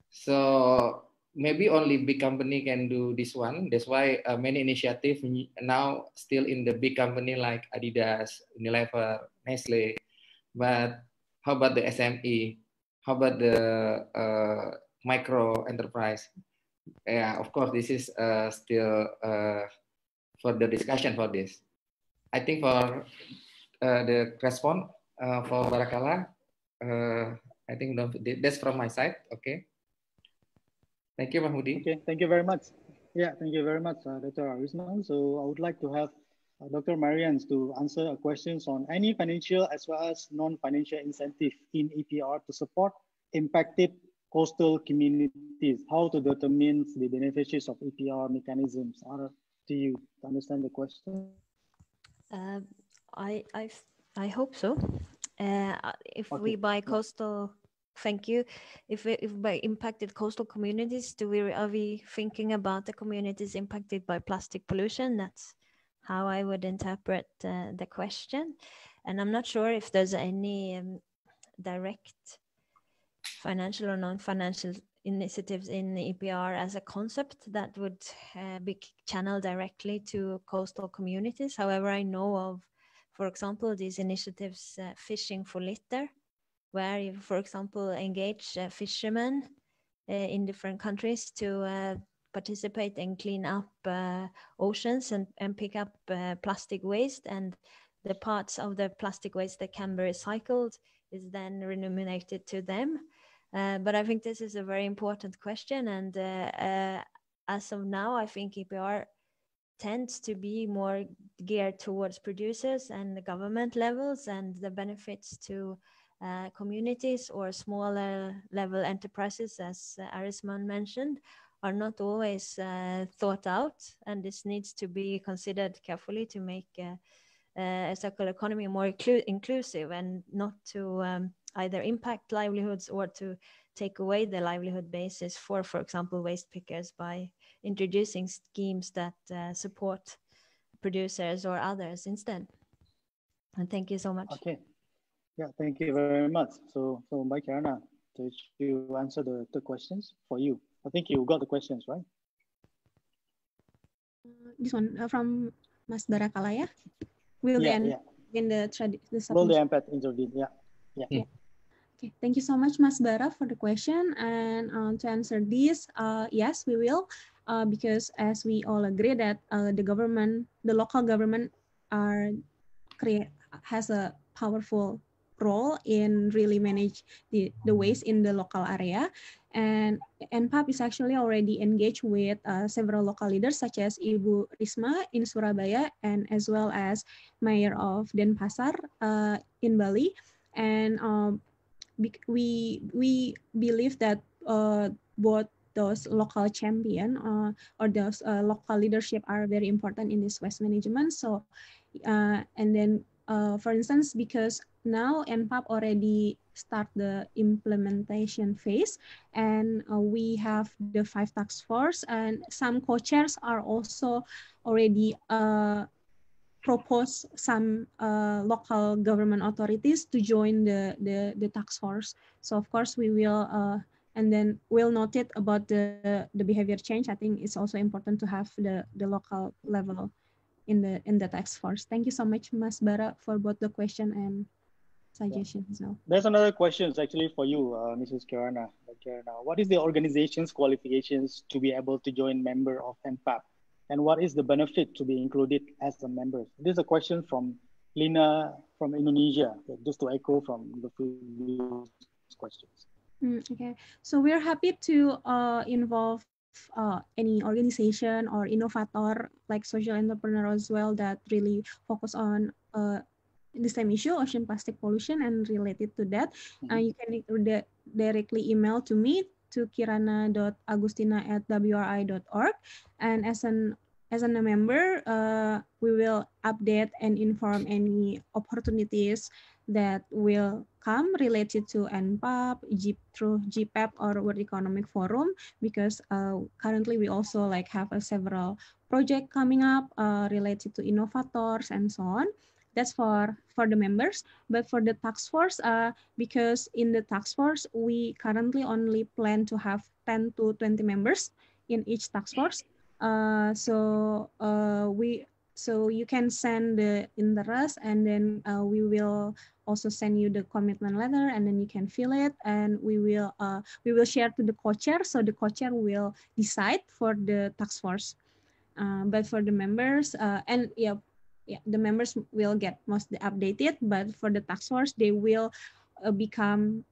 So maybe only big company can do this one. That's why many initiatives now still in the big company like Adidas, Unilever, Nestle. But how about the SME? How about the micro enterprise? Yeah, of course, this is still for the discussion for this. I think for the response for Barakala, I think that's from my side. Okay. Thank you, Mahmudi. Okay, thank you very much. Yeah, thank you very much, Dr. Arisman. So I would like to have Dr. Marianne to answer questions on any financial as well as non-financial incentive in EPR to support impacted coastal communities. How to determine the beneficiaries of EPR mechanisms? Are to you to understand the question? I hope so. If okay. we buy coastal, thank you. If by impacted coastal communities, are we thinking about the communities impacted by plastic pollution? That's how I would interpret the question. And I'm not sure if there's any direct financial or non-financial initiatives in EPR as a concept that would be channeled directly to coastal communities. However, I know of, for example, these initiatives, Fishing for Litter, where you, for example, engage fishermen in different countries to participate and clean up oceans and pick up plastic waste, and the parts of the plastic waste that can be recycled is then remunerated to them. But I think this is a very important question, and as of now, I think EPR tends to be more geared towards producers and the government levels, and the benefits to communities or smaller level enterprises, as Arisman mentioned, are not always thought out, and this needs to be considered carefully to make a circular economy more inclusive and not to either impact livelihoods or to take away the livelihood basis for example, waste pickers by introducing schemes that support producers or others instead. And thank you so much. Okay. Yeah, thank you very much. So by Kirana, did you answer the questions for you? I think you got the questions, right? This one from Mas Barakala, yeah? Will the impact intervene? Yeah. Okay, thank you so much, Mas Bara, for the question. And to answer this, yes, we will, because as we all agree that the local government has a powerful role in really manage the waste in the local area. And NPAP is actually already engaged with several local leaders such as Ibu Risma in Surabaya and as well as Mayor of Denpasar in Bali. And we believe that both those local champion or those local leadership are very important in this waste management. So, and then for instance, because now NPAP already start the implementation phase, and we have the 5 task force, and some co-chairs are also already propose some local government authorities to join the task force. So of course we will and then we'll note it about the behavior change. I think it's also important to have the local level in the task force. Thank you so much, Mas Bara, for both the question and suggestions. So there's another question actually for you, Mrs. Kirana. What is the organization's qualifications to be able to join member of NPAP? And what is the benefit to be included as a member? This is a question from Lina from Indonesia, just to echo from the previous questions. Okay, so we're happy to involve any organization or innovator like social entrepreneur as well that really focus on the same issue, ocean plastic pollution, and related to that. You can directly email to me to kirana.agustina@wri.org, and as a member, we will update and inform any opportunities that will come related to NPAP, through GPAP or World Economic Forum, because currently we also like have several projects coming up related to innovators and so on. That's for the members. But for the task force, because in the task force, we currently only plan to have 10 to 20 members in each task force. So you can send the interest, and then we will also send you the commitment letter, and then you can fill it, and we will share to the co-chair, so the co-chair will decide for the task force. But for the members, the members will get mostly updated, but for the task force, they will become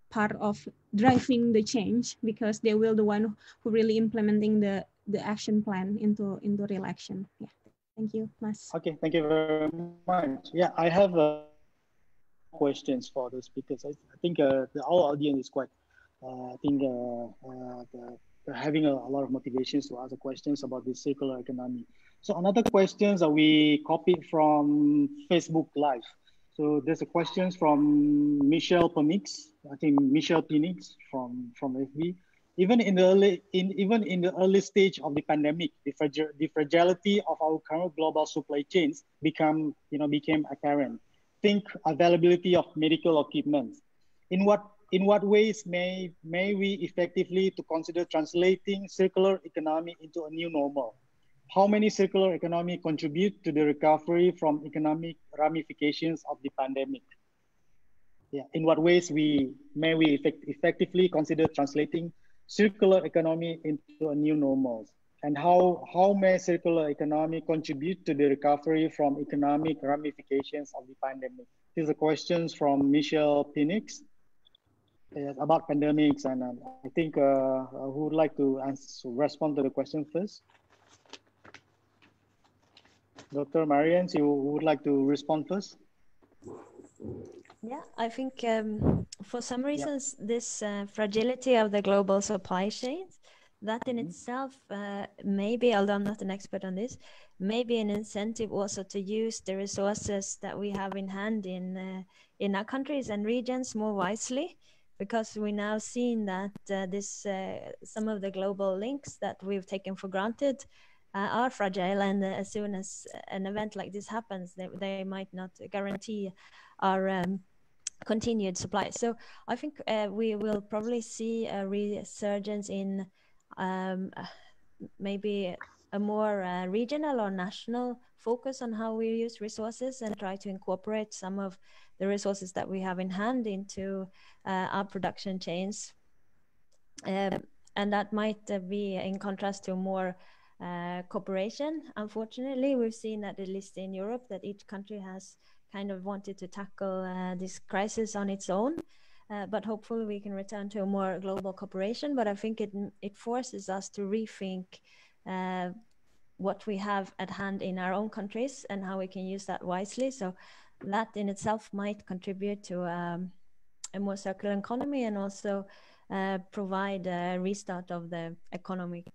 part of driving the change, because they will the one who really implementing the action plan into real action. Yeah, thank you, Mas. Okay, thank you very much. Yeah, I have questions for the speakers. I think our audience is quite, having a lot of motivations to ask questions about the circular economy. So another questions that we copied from Facebook Live. So there's a questions from Michelle Phoenix, I think Michelle Phoenix from FB. Even in the early stage of the pandemic, the fragility of our current global supply chains became apparent. Think availability of medical equipment. In what ways may we effectively to consider translating circular economy into a new normal? How many circular economy contribute to the recovery from economic ramifications of the pandemic? Yeah, in what ways may we effectively consider translating circular economy into a new normal? And how may circular economy contribute to the recovery from economic ramifications of the pandemic? These are questions from Michelle Phoenix about pandemics, and I think who would like to respond to the question first? Dr. Marianne, you would like to respond first? Yeah, I think for some reasons, this fragility of the global supply chains, that in itself maybe, although I'm not an expert on this, maybe an incentive also to use the resources that we have in hand in our countries and regions more wisely, because we now seen that some of the global links that we've taken for granted are fragile, and as soon as an event like this happens, they might not guarantee our continued supply. So I think we will probably see a resurgence in maybe a more regional or national focus on how we use resources, and try to incorporate some of the resources that we have in hand into our production chains. And that might be in contrast to more cooperation. Unfortunately, we've seen that, at least in Europe, that each country has kind of wanted to tackle this crisis on its own. But hopefully we can return to a more global cooperation. But I think it forces us to rethink what we have at hand in our own countries and how we can use that wisely. So that in itself might contribute to a more circular economy, and also provide a restart of the economic,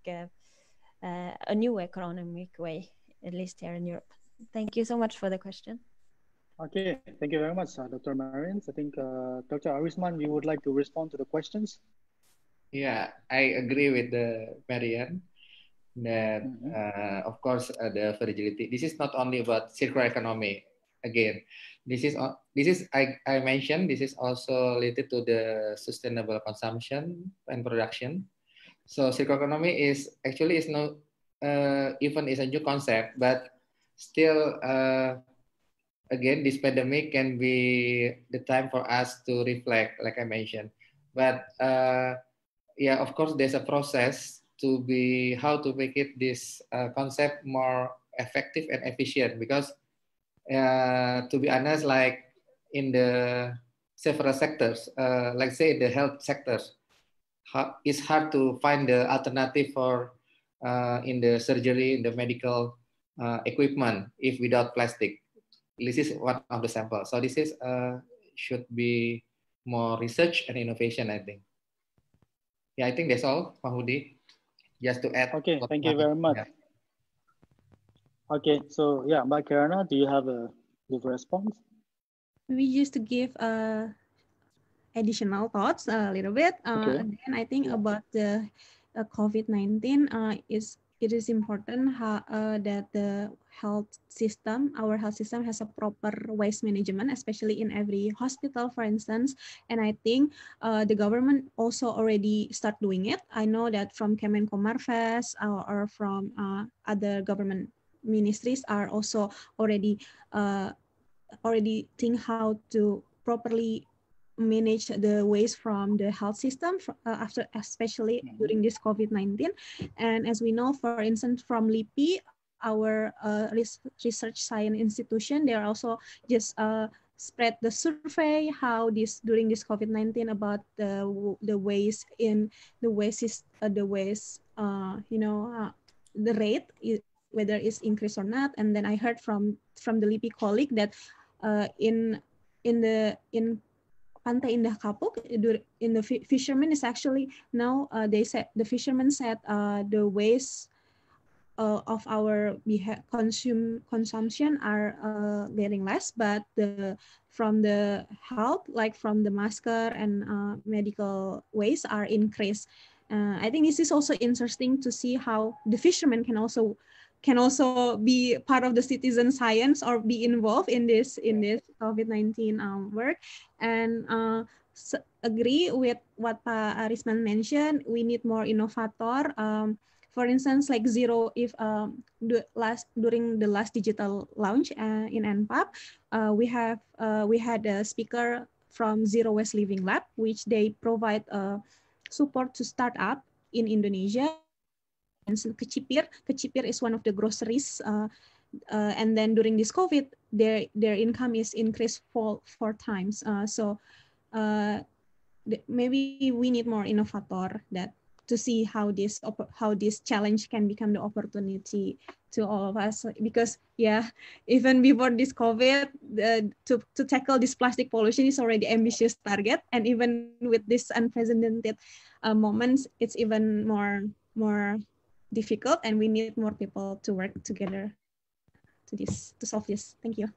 a new economic way, at least here in Europe. Thank you so much for the question. Okay, thank you very much, Dr. Marianne. I think Dr. Arisman, you would like to respond to the questions? Yeah, I agree with the Marianne that, of course, the fragility. This is not only about circular economy. Again, this is I mentioned this is also related to the sustainable consumption and production. So circular economy is no even is a new concept, but still again this pandemic can be the time for us to reflect, like I mentioned. But yeah, of course, there's a process to be how to make it this concept more effective and efficient, because to be honest, like in the several sectors, like say the health sectors, it's hard to find the alternative for in the surgery, in the medical equipment, if without plastic. This is one of the samples. So this is should be more research and innovation, I think. Yeah, I think that's all, Mahmudi. Just to add. Okay, thank you very much. Yeah. Okay, so yeah, Kirana, do you have a good response? We just to give additional thoughts a little bit. Again, I think about the COVID-19 it is important that the health system, our health system, has a proper waste management, especially in every hospital, for instance. And I think the government also already start doing it. I know that from Kemenkomarves or from other government ministries are also already think how to properly manage the waste from the health system after, especially during this COVID-19. And as we know, for instance, from LIPI, our research science institution, they are also just spread the survey how this during this COVID-19 about the waste in the waste the rate whether it's increased or not. And then I heard from the LIPI colleague that in Pantai Indah Kapuk, in the fishermen is actually now they said the fishermen said the waste of our consumption are getting less, but from the health, like from the masker and medical waste, are increased. I think this is also interesting to see how the fishermen can also be part of the citizen science or be involved in this COVID-19 work. And agree with what Pak Arisman mentioned. We need more innovator. For instance, like zero, if during the last digital launch in NPAP, we had a speaker from Zero Waste Living Lab, which they provide support to startup in Indonesia. And Kecipir is one of the groceries, and then during this COVID, their income is increased four times. So maybe we need more innovator that to see how this challenge can become the opportunity to all of us. Because yeah, even before this COVID, to tackle this plastic pollution is already ambitious target, and even with this unprecedented moments, it's even more difficult, and we need more people to work together to solve this. Thank you.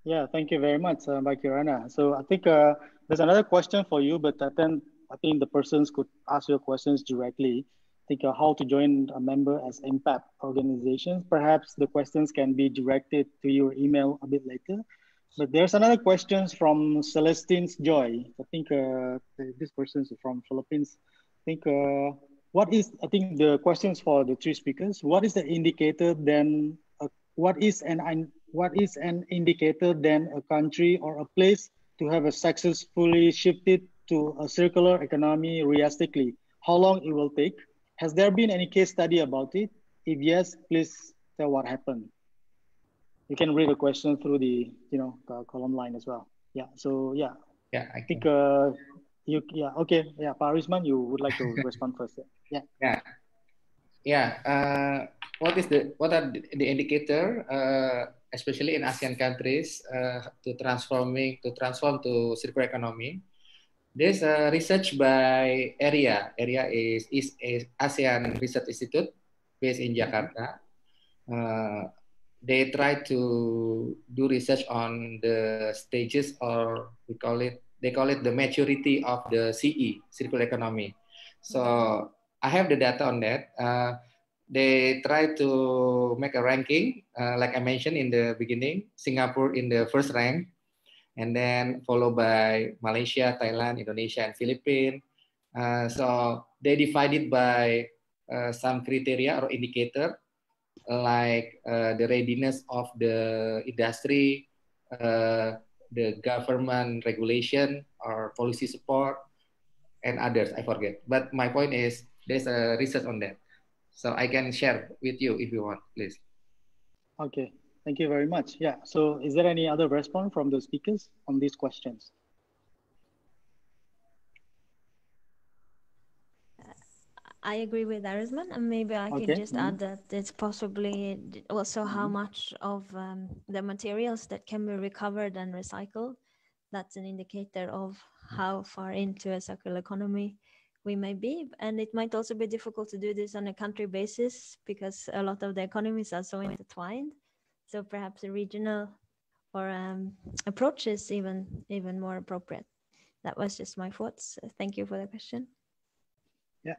Yeah, thank you very much, Kirana. So I think there's another question for you, but then I think the persons could ask your questions directly. I think how to join a member as impact organizations. Perhaps the questions can be directed to your email a bit later. But there's another question from Celestine's Joy. I think this person is from Philippines. I think I think the questions for the three speakers. What is the indicator then? What is an indicator then a country or a place to have a successfully shifted to a circular economy realistically? How long it will take? Has there been any case study about it? If yes, please tell what happened. You can read the question through the column line as well. Yeah. So yeah. Yeah, I think okay. Yeah, Pak Arisman, you would like to respond first. Yeah. What are the indicator, especially in ASEAN countries, to transform to circular economy? There's a research by AREA. AREA is ASEAN Research Institute based in Jakarta. They try to do research on the stages, or they call it the maturity of the CE, circular economy. So I have the data on that. They try to make a ranking, like I mentioned in the beginning, Singapore in the first rank, and then followed by Malaysia, Thailand, Indonesia, and Philippines. So they divided by some criteria or indicator, like the readiness of the industry, the government regulation or policy support, and others. I forget. But my point is, there's a research on that. So I can share with you if you want, please. Okay, thank you very much. Yeah, so is there any other response from the speakers on these questions? I agree with Arisman, and maybe I could just add that it's possibly also how much of the materials that can be recovered and recycled. That's an indicator of how far into a circular economy we may be. And it might also be difficult to do this on a country basis because a lot of the economies are so intertwined. So perhaps a regional or approach is even more appropriate. That was just my thoughts. Thank you for the question. Yeah.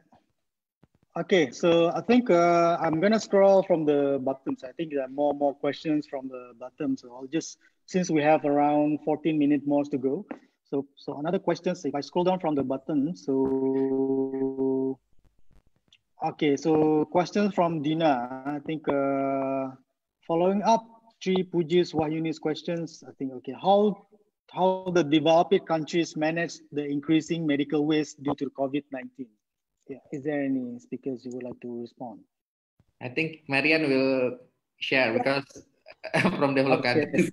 Okay, so I think I'm gonna scroll from the bottom. I think there are more questions from the bottom. So I'll just, since we have around 14 minutes more to go. So another question, if I scroll down from the bottom, so, okay, so questions from Dina. I think following up Tri Puji's Wahyuni's questions, I think, okay, how the developing countries manage the increasing medical waste due to COVID-19? Yeah, is there any speakers you would like to respond? I think Marianne will share because from developed countries.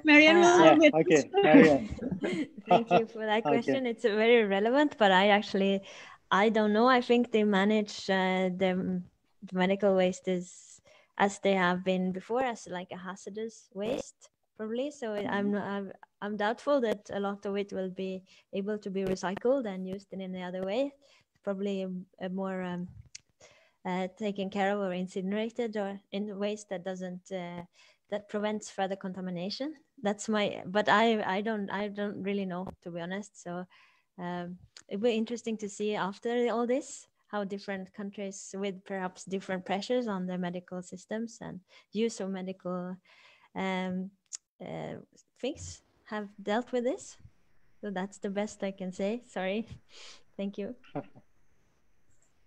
Marianne will okay, Marianne. Thank you for that question. Okay. It's very relevant, but I don't know. I think they manage the medical waste as they have been before, as like a hazardous waste, probably. So I'm doubtful that a lot of it will be able to be recycled and used in any other way. Probably a more taken care of or incinerated or in waste that doesn't that prevents further contamination. That's but I don't really know, to be honest. So it'll be interesting to see after all this how different countries with perhaps different pressures on their medical systems and use of medical things have dealt with this. So that's the best I can say. Sorry. Thank you.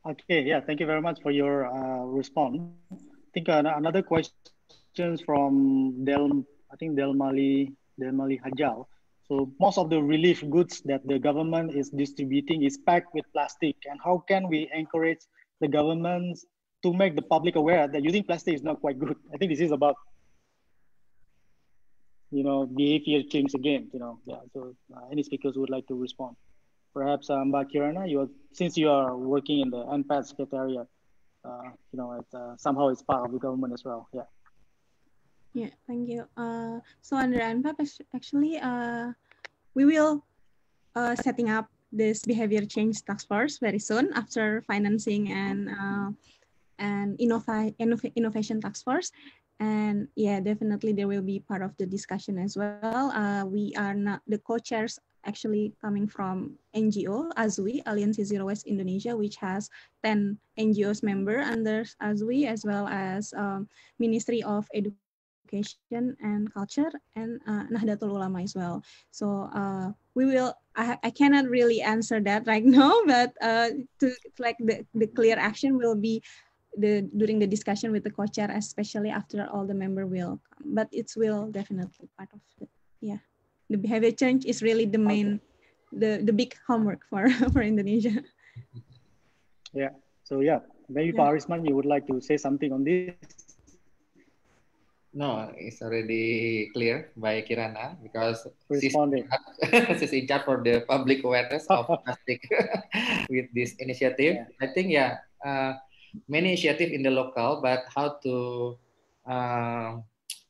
Okay, yeah, thank you very much for your response. I think another question from Delmali Hajal. So most of the relief goods that the government is distributing is packed with plastic. And how can we encourage the government to make the public aware that using plastic is not quite good? I think this is about, behavior change again, Yeah, so any speakers would like to respond? Perhaps Mbak Kirana, since you are working in the NPAD Secretariat, somehow it's part of the government as well. Yeah. Yeah, thank you. So under NPAD, actually, we will setting up this behavior change task force very soon after financing and innovation task force. And yeah, definitely there will be part of the discussion as well. We are not the co-chairs actually coming from NGO, ASWI, Alliance Zero Waste Indonesia, which has 10 NGOs member under ASWI, as well as Ministry of Education and Culture and Nahdlatul Ulama as well. So we will, I cannot really answer that right now, but the clear action will be during the discussion with the co-chair, especially after all the member will come. But it will definitely part of it. Yeah, the behavior change is really the main, the big homework for Indonesia. Yeah. So yeah, maybe for Arisman, you would like to say something on this? No, it's already clear by Kirana because she's in charge for the public awareness of plastic with this initiative. Yeah. I think many initiatives in the local, but how to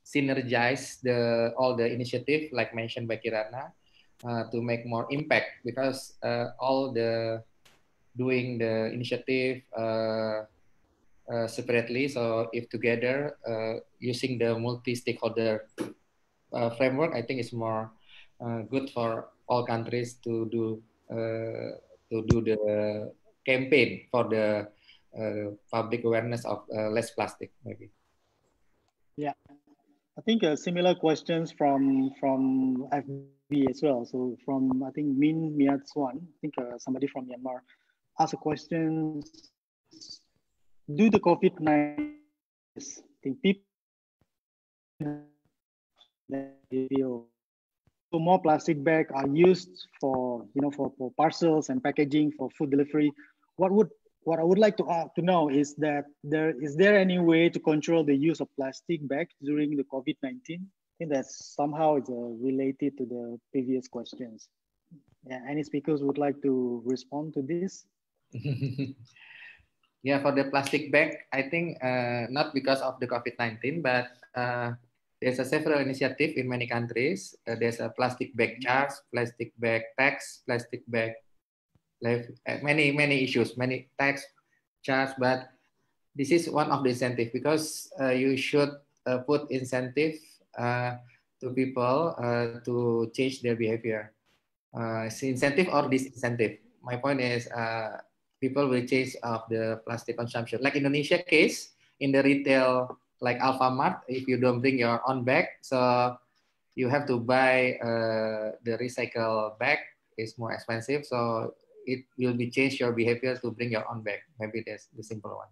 synergize all the initiative like mentioned by Kirana. to make more impact, because all the doing the initiative separately. So if together using the multi-stakeholder framework, I think it's more good for all countries to do the campaign for the public awareness of less plastic, maybe. Yeah, I think similar questions from FB as well. So from, I think, Min Miat Swan, I think somebody from Myanmar asked a question: do the COVID-19 think people so more plastic bags are used for, for parcels and packaging for food delivery? What I would like to know is that is there any way to control the use of plastic bags during the COVID-19? I think that somehow it's related to the previous questions. Yeah, any speakers would like to respond to this? Yeah, for the plastic bag, I think not because of the COVID-19, but there's a several initiative in many countries. There's a plastic bag charge, plastic bag tax, plastic bag, many issues, many tax charge. But this is one of the incentive, because you should put incentive to people to change their behavior. It's incentive or disincentive. My point is people will change of the plastic consumption. Like Indonesia case, in the retail, like Alfamart, if you don't bring your own bag, so you have to buy the recycle bag. It's more expensive, so it will be change your behavior to bring your own bag. Maybe that's the simple one.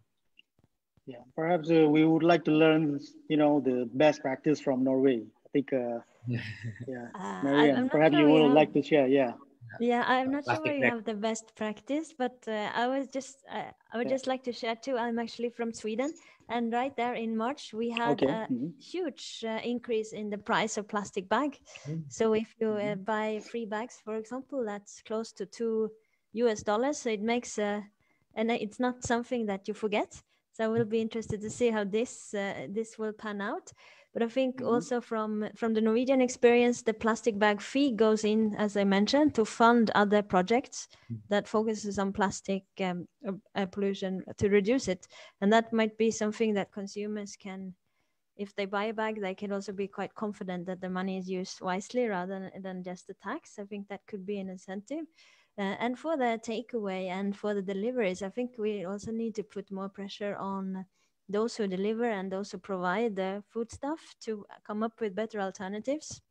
Yeah, perhaps we would like to learn, the best practice from Norway. I think, yeah, Marianne, perhaps you would like to share. Yeah. Yeah, I'm not sure we have the best practice, but I would just like to share too. I'm actually from Sweden, and right there in March we had a huge increase in the price of plastic bag. So if you buy 3 bags, for example, that's close to $2. So it makes and it's not something that you forget. So I will be interested to see how this will pan out. But I think also from the Norwegian experience, the plastic bag fee goes in, as I mentioned, to fund other projects that focuses on plastic pollution to reduce it. And that might be something that consumers can, if they buy a bag, they can also be quite confident that the money is used wisely rather than just a tax. I think that could be an incentive. And for the takeaway and for the deliveries, I think we also need to put more pressure on those who deliver and those who provide the food stuff to come up with better alternatives,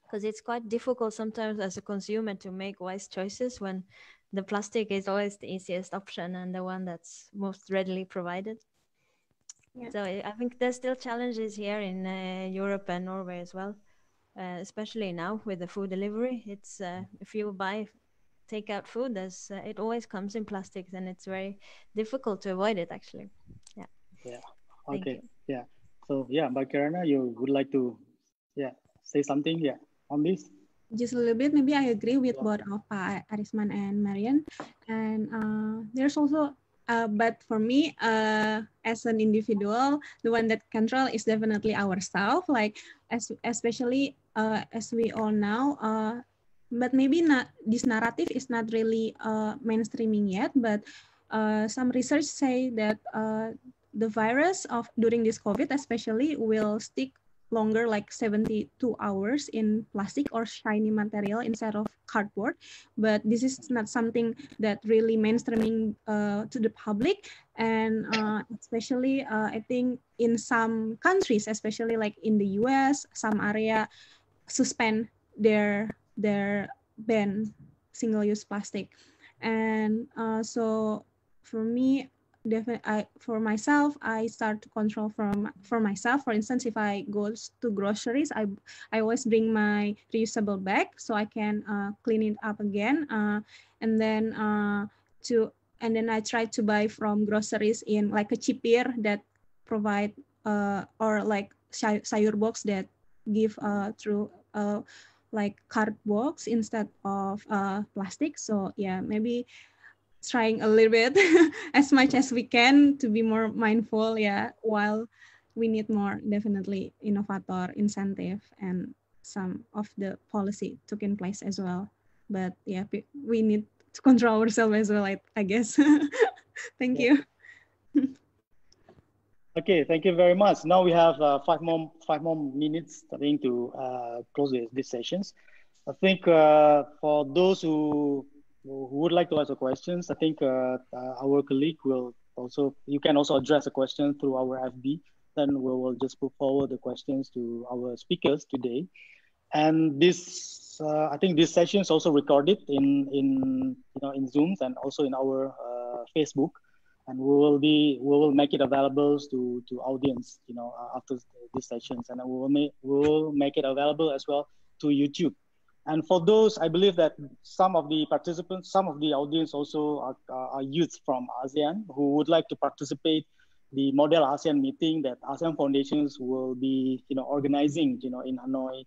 because it's quite difficult sometimes as a consumer to make wise choices when the plastic is always the easiest option and the one that's most readily provided. Yeah. So I think there's still challenges here in Europe and Norway as well, especially now with the food delivery. It's if you buy takeout food, it always comes in plastics, and it's very difficult to avoid it actually. Yeah. Yeah. Okay. Yeah. So yeah, but Kirana, you would like to say something on this? Just a little bit. Maybe I agree with both of Arisman and Marianne. And there's also, but for me, as an individual, the one that control is definitely ourselves. Like especially as we all know. But maybe not. This narrative is not really mainstreaming yet. But some research say that the virus during this COVID especially will stick longer, like 72 hours in plastic or shiny material instead of cardboard. But this is not something that really mainstreaming to the public. And especially I think in some countries, especially like in the US, some area suspend their ban single-use plastic. And so for me, for myself, I start to control for myself. For instance, if I go to groceries, I always bring my reusable bag so I can clean it up again. And then I try to buy from groceries in like a cheaper that provide or like sayur box that give through like card box instead of plastic. So yeah, maybe trying a little bit as much as we can to be more mindful, while we need more definitely innovator incentive and some of the policy took in place as well. But yeah, we need to control ourselves as well, I guess. Thank you. Okay, thank you very much. Now we have 5 more minutes, I think, to close these sessions. I think for those who would like to ask questions, I think our colleague will also, you can also address a question through our FB. Then we will just put forward the questions to our speakers today. And this, I think this session is also recorded in Zooms and also in our Facebook. And we will make it available to audience, after these sessions, and we will make it available as well to YouTube. And for those, I believe that some of the participants, some of the audience also are youth from ASEAN who would like to participate the Model ASEAN meeting that ASEAN Foundations will be, organizing, in Hanoi,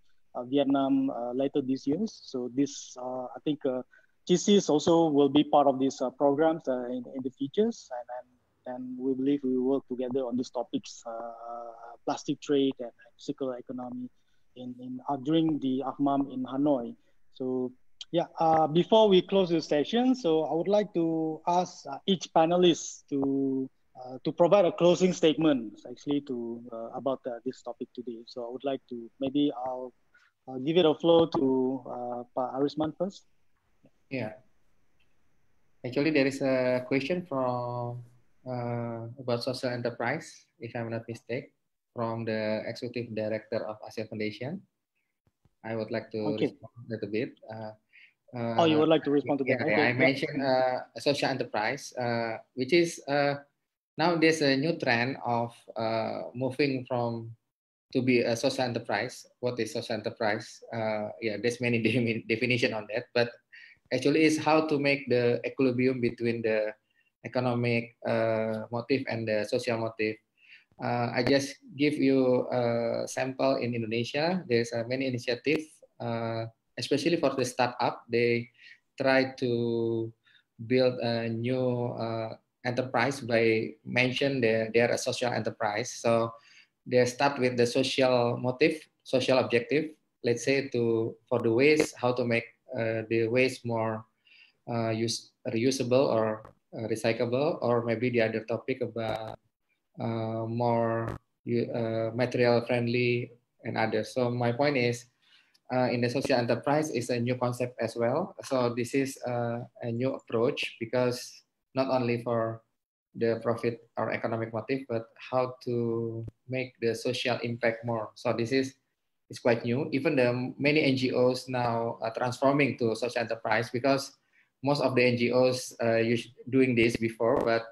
Vietnam later this year. So this, I think. CSEAS also will be part of these programs in the futures, and we believe we will work together on these topics, plastic trade and circular economy during the AFMAM in Hanoi. So yeah, before we close the session, so I would like to ask each panelist to provide a closing statement, actually, about this topic today. So I would like to, maybe I'll give it a floor to Arisman first. Yeah. Actually, there is a question from about social enterprise, if I'm not mistaken, from the Executive Director of ASEAN Foundation. I would like to respond a little bit. You would like to respond to that? Yeah, I mentioned a social enterprise, which is now there's a new trend of moving from to be a social enterprise. What is social enterprise? Yeah, there's many definition on that, but actually is how to make the equilibrium between the economic motive and the social motive. I just give you a sample in Indonesia. There's many initiatives, especially for the startup. They try to build a new enterprise by mention they're a social enterprise. So they start with the social motive, social objective. Let's say for the waste, how to make the waste more reusable or recyclable, or maybe the other topic about more material friendly and others. So my point is, in the social enterprise is a new concept as well. So this is a new approach, because not only for the profit or economic motive, but how to make the social impact more. So this is quite new. Even the many NGOs now are transforming to social enterprise, because most of the NGOs doing this before, but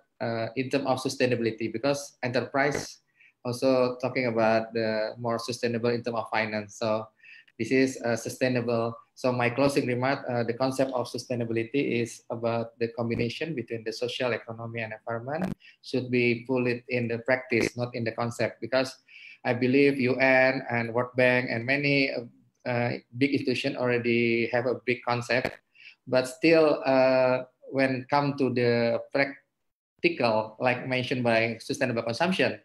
in terms of sustainability, because enterprise also talking about the more sustainable in terms of finance. So this is sustainable. So my closing remark, the concept of sustainability is about the combination between the social, economy, and environment should be put in the practice, not in the concept, because I believe UN and World Bank and many big institutions already have a big concept, but still when come to the practical, like mentioned by sustainable consumption,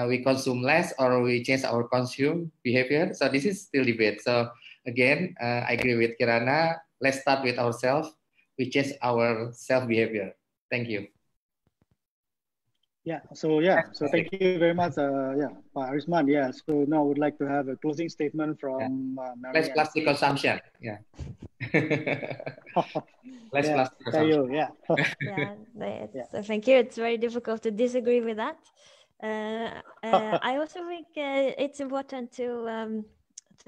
we consume less or we change our consume behavior. So this is still debate. So again, I agree with Kirana. Let's start with ourselves. We change our self behavior. Thank you. Yeah. So thank you very much. Arisman. Yeah. So now I would like to have a closing statement from Marianne. Less plastic consumption. Yeah. Less plastic consumption. So thank you. It's very difficult to disagree with that. I also think it's important to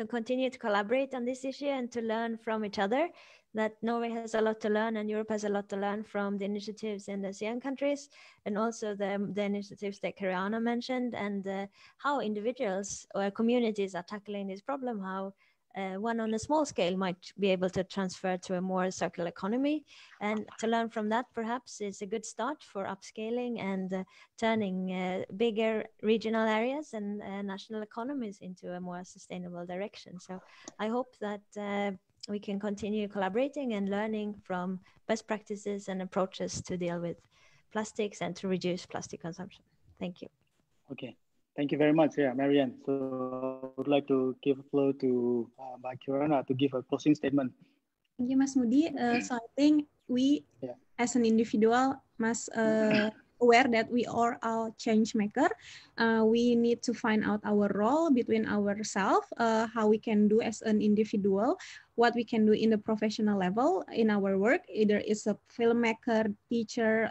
continue to collaborate on this issue and to learn from each other. That Norway has a lot to learn and Europe has a lot to learn from the initiatives in the ASEAN countries, and also the initiatives that Kirana mentioned, and how individuals or communities are tackling this problem, how one on a small scale might be able to transfer to a more circular economy. And to learn from that perhaps is a good start for upscaling and turning bigger regional areas and national economies into a more sustainable direction. So I hope that we can continue collaborating and learning from best practices and approaches to deal with plastics and to reduce plastic consumption. Thank you. Okay. Thank you very much, yeah, Marianne. So I would like to give the floor to Kirana to give a closing statement. Thank you, Mas Mahmudi. So I think we, as an individual, must aware that we are all change maker. We need to find out our role between ourselves, how we can do as an individual, what we can do in the professional level in our work. Either it's a filmmaker, teacher,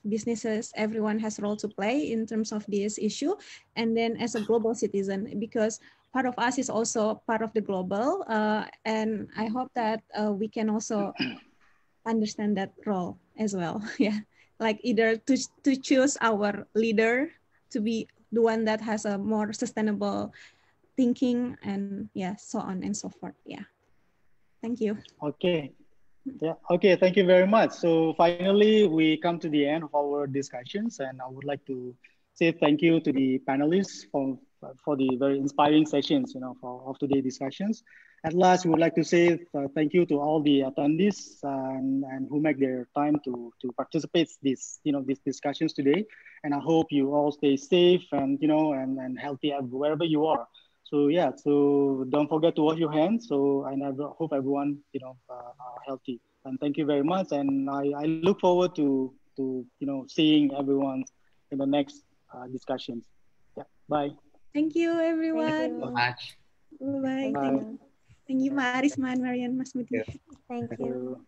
businesses, everyone has a role to play in terms of this issue. And then as a global citizen, because part of us is also part of the global. And I hope that we can also understand that role as well. Yeah, like either to choose our leader to be the one that has a more sustainable thinking, and yeah, so on and so forth. Yeah. Thank you. Okay. Yeah. Okay. Thank you very much. So finally, we come to the end of our discussions, and I would like to say thank you to the panelists for the very inspiring sessions, of today's discussions. At last, we would like to say thank you to all the attendees and who make their time to participate these discussions today. And I hope you all stay safe and and healthy wherever you are. So yeah, so don't forget to wash your hands. So I hope everyone are healthy. And thank you very much. And I look forward to seeing everyone in the next discussions. Yeah. Bye. Thank you, everyone. Thank you So much. Bye. Bye. Thank you, Arisman, Marianne, Mas Mahmudi. Thank you.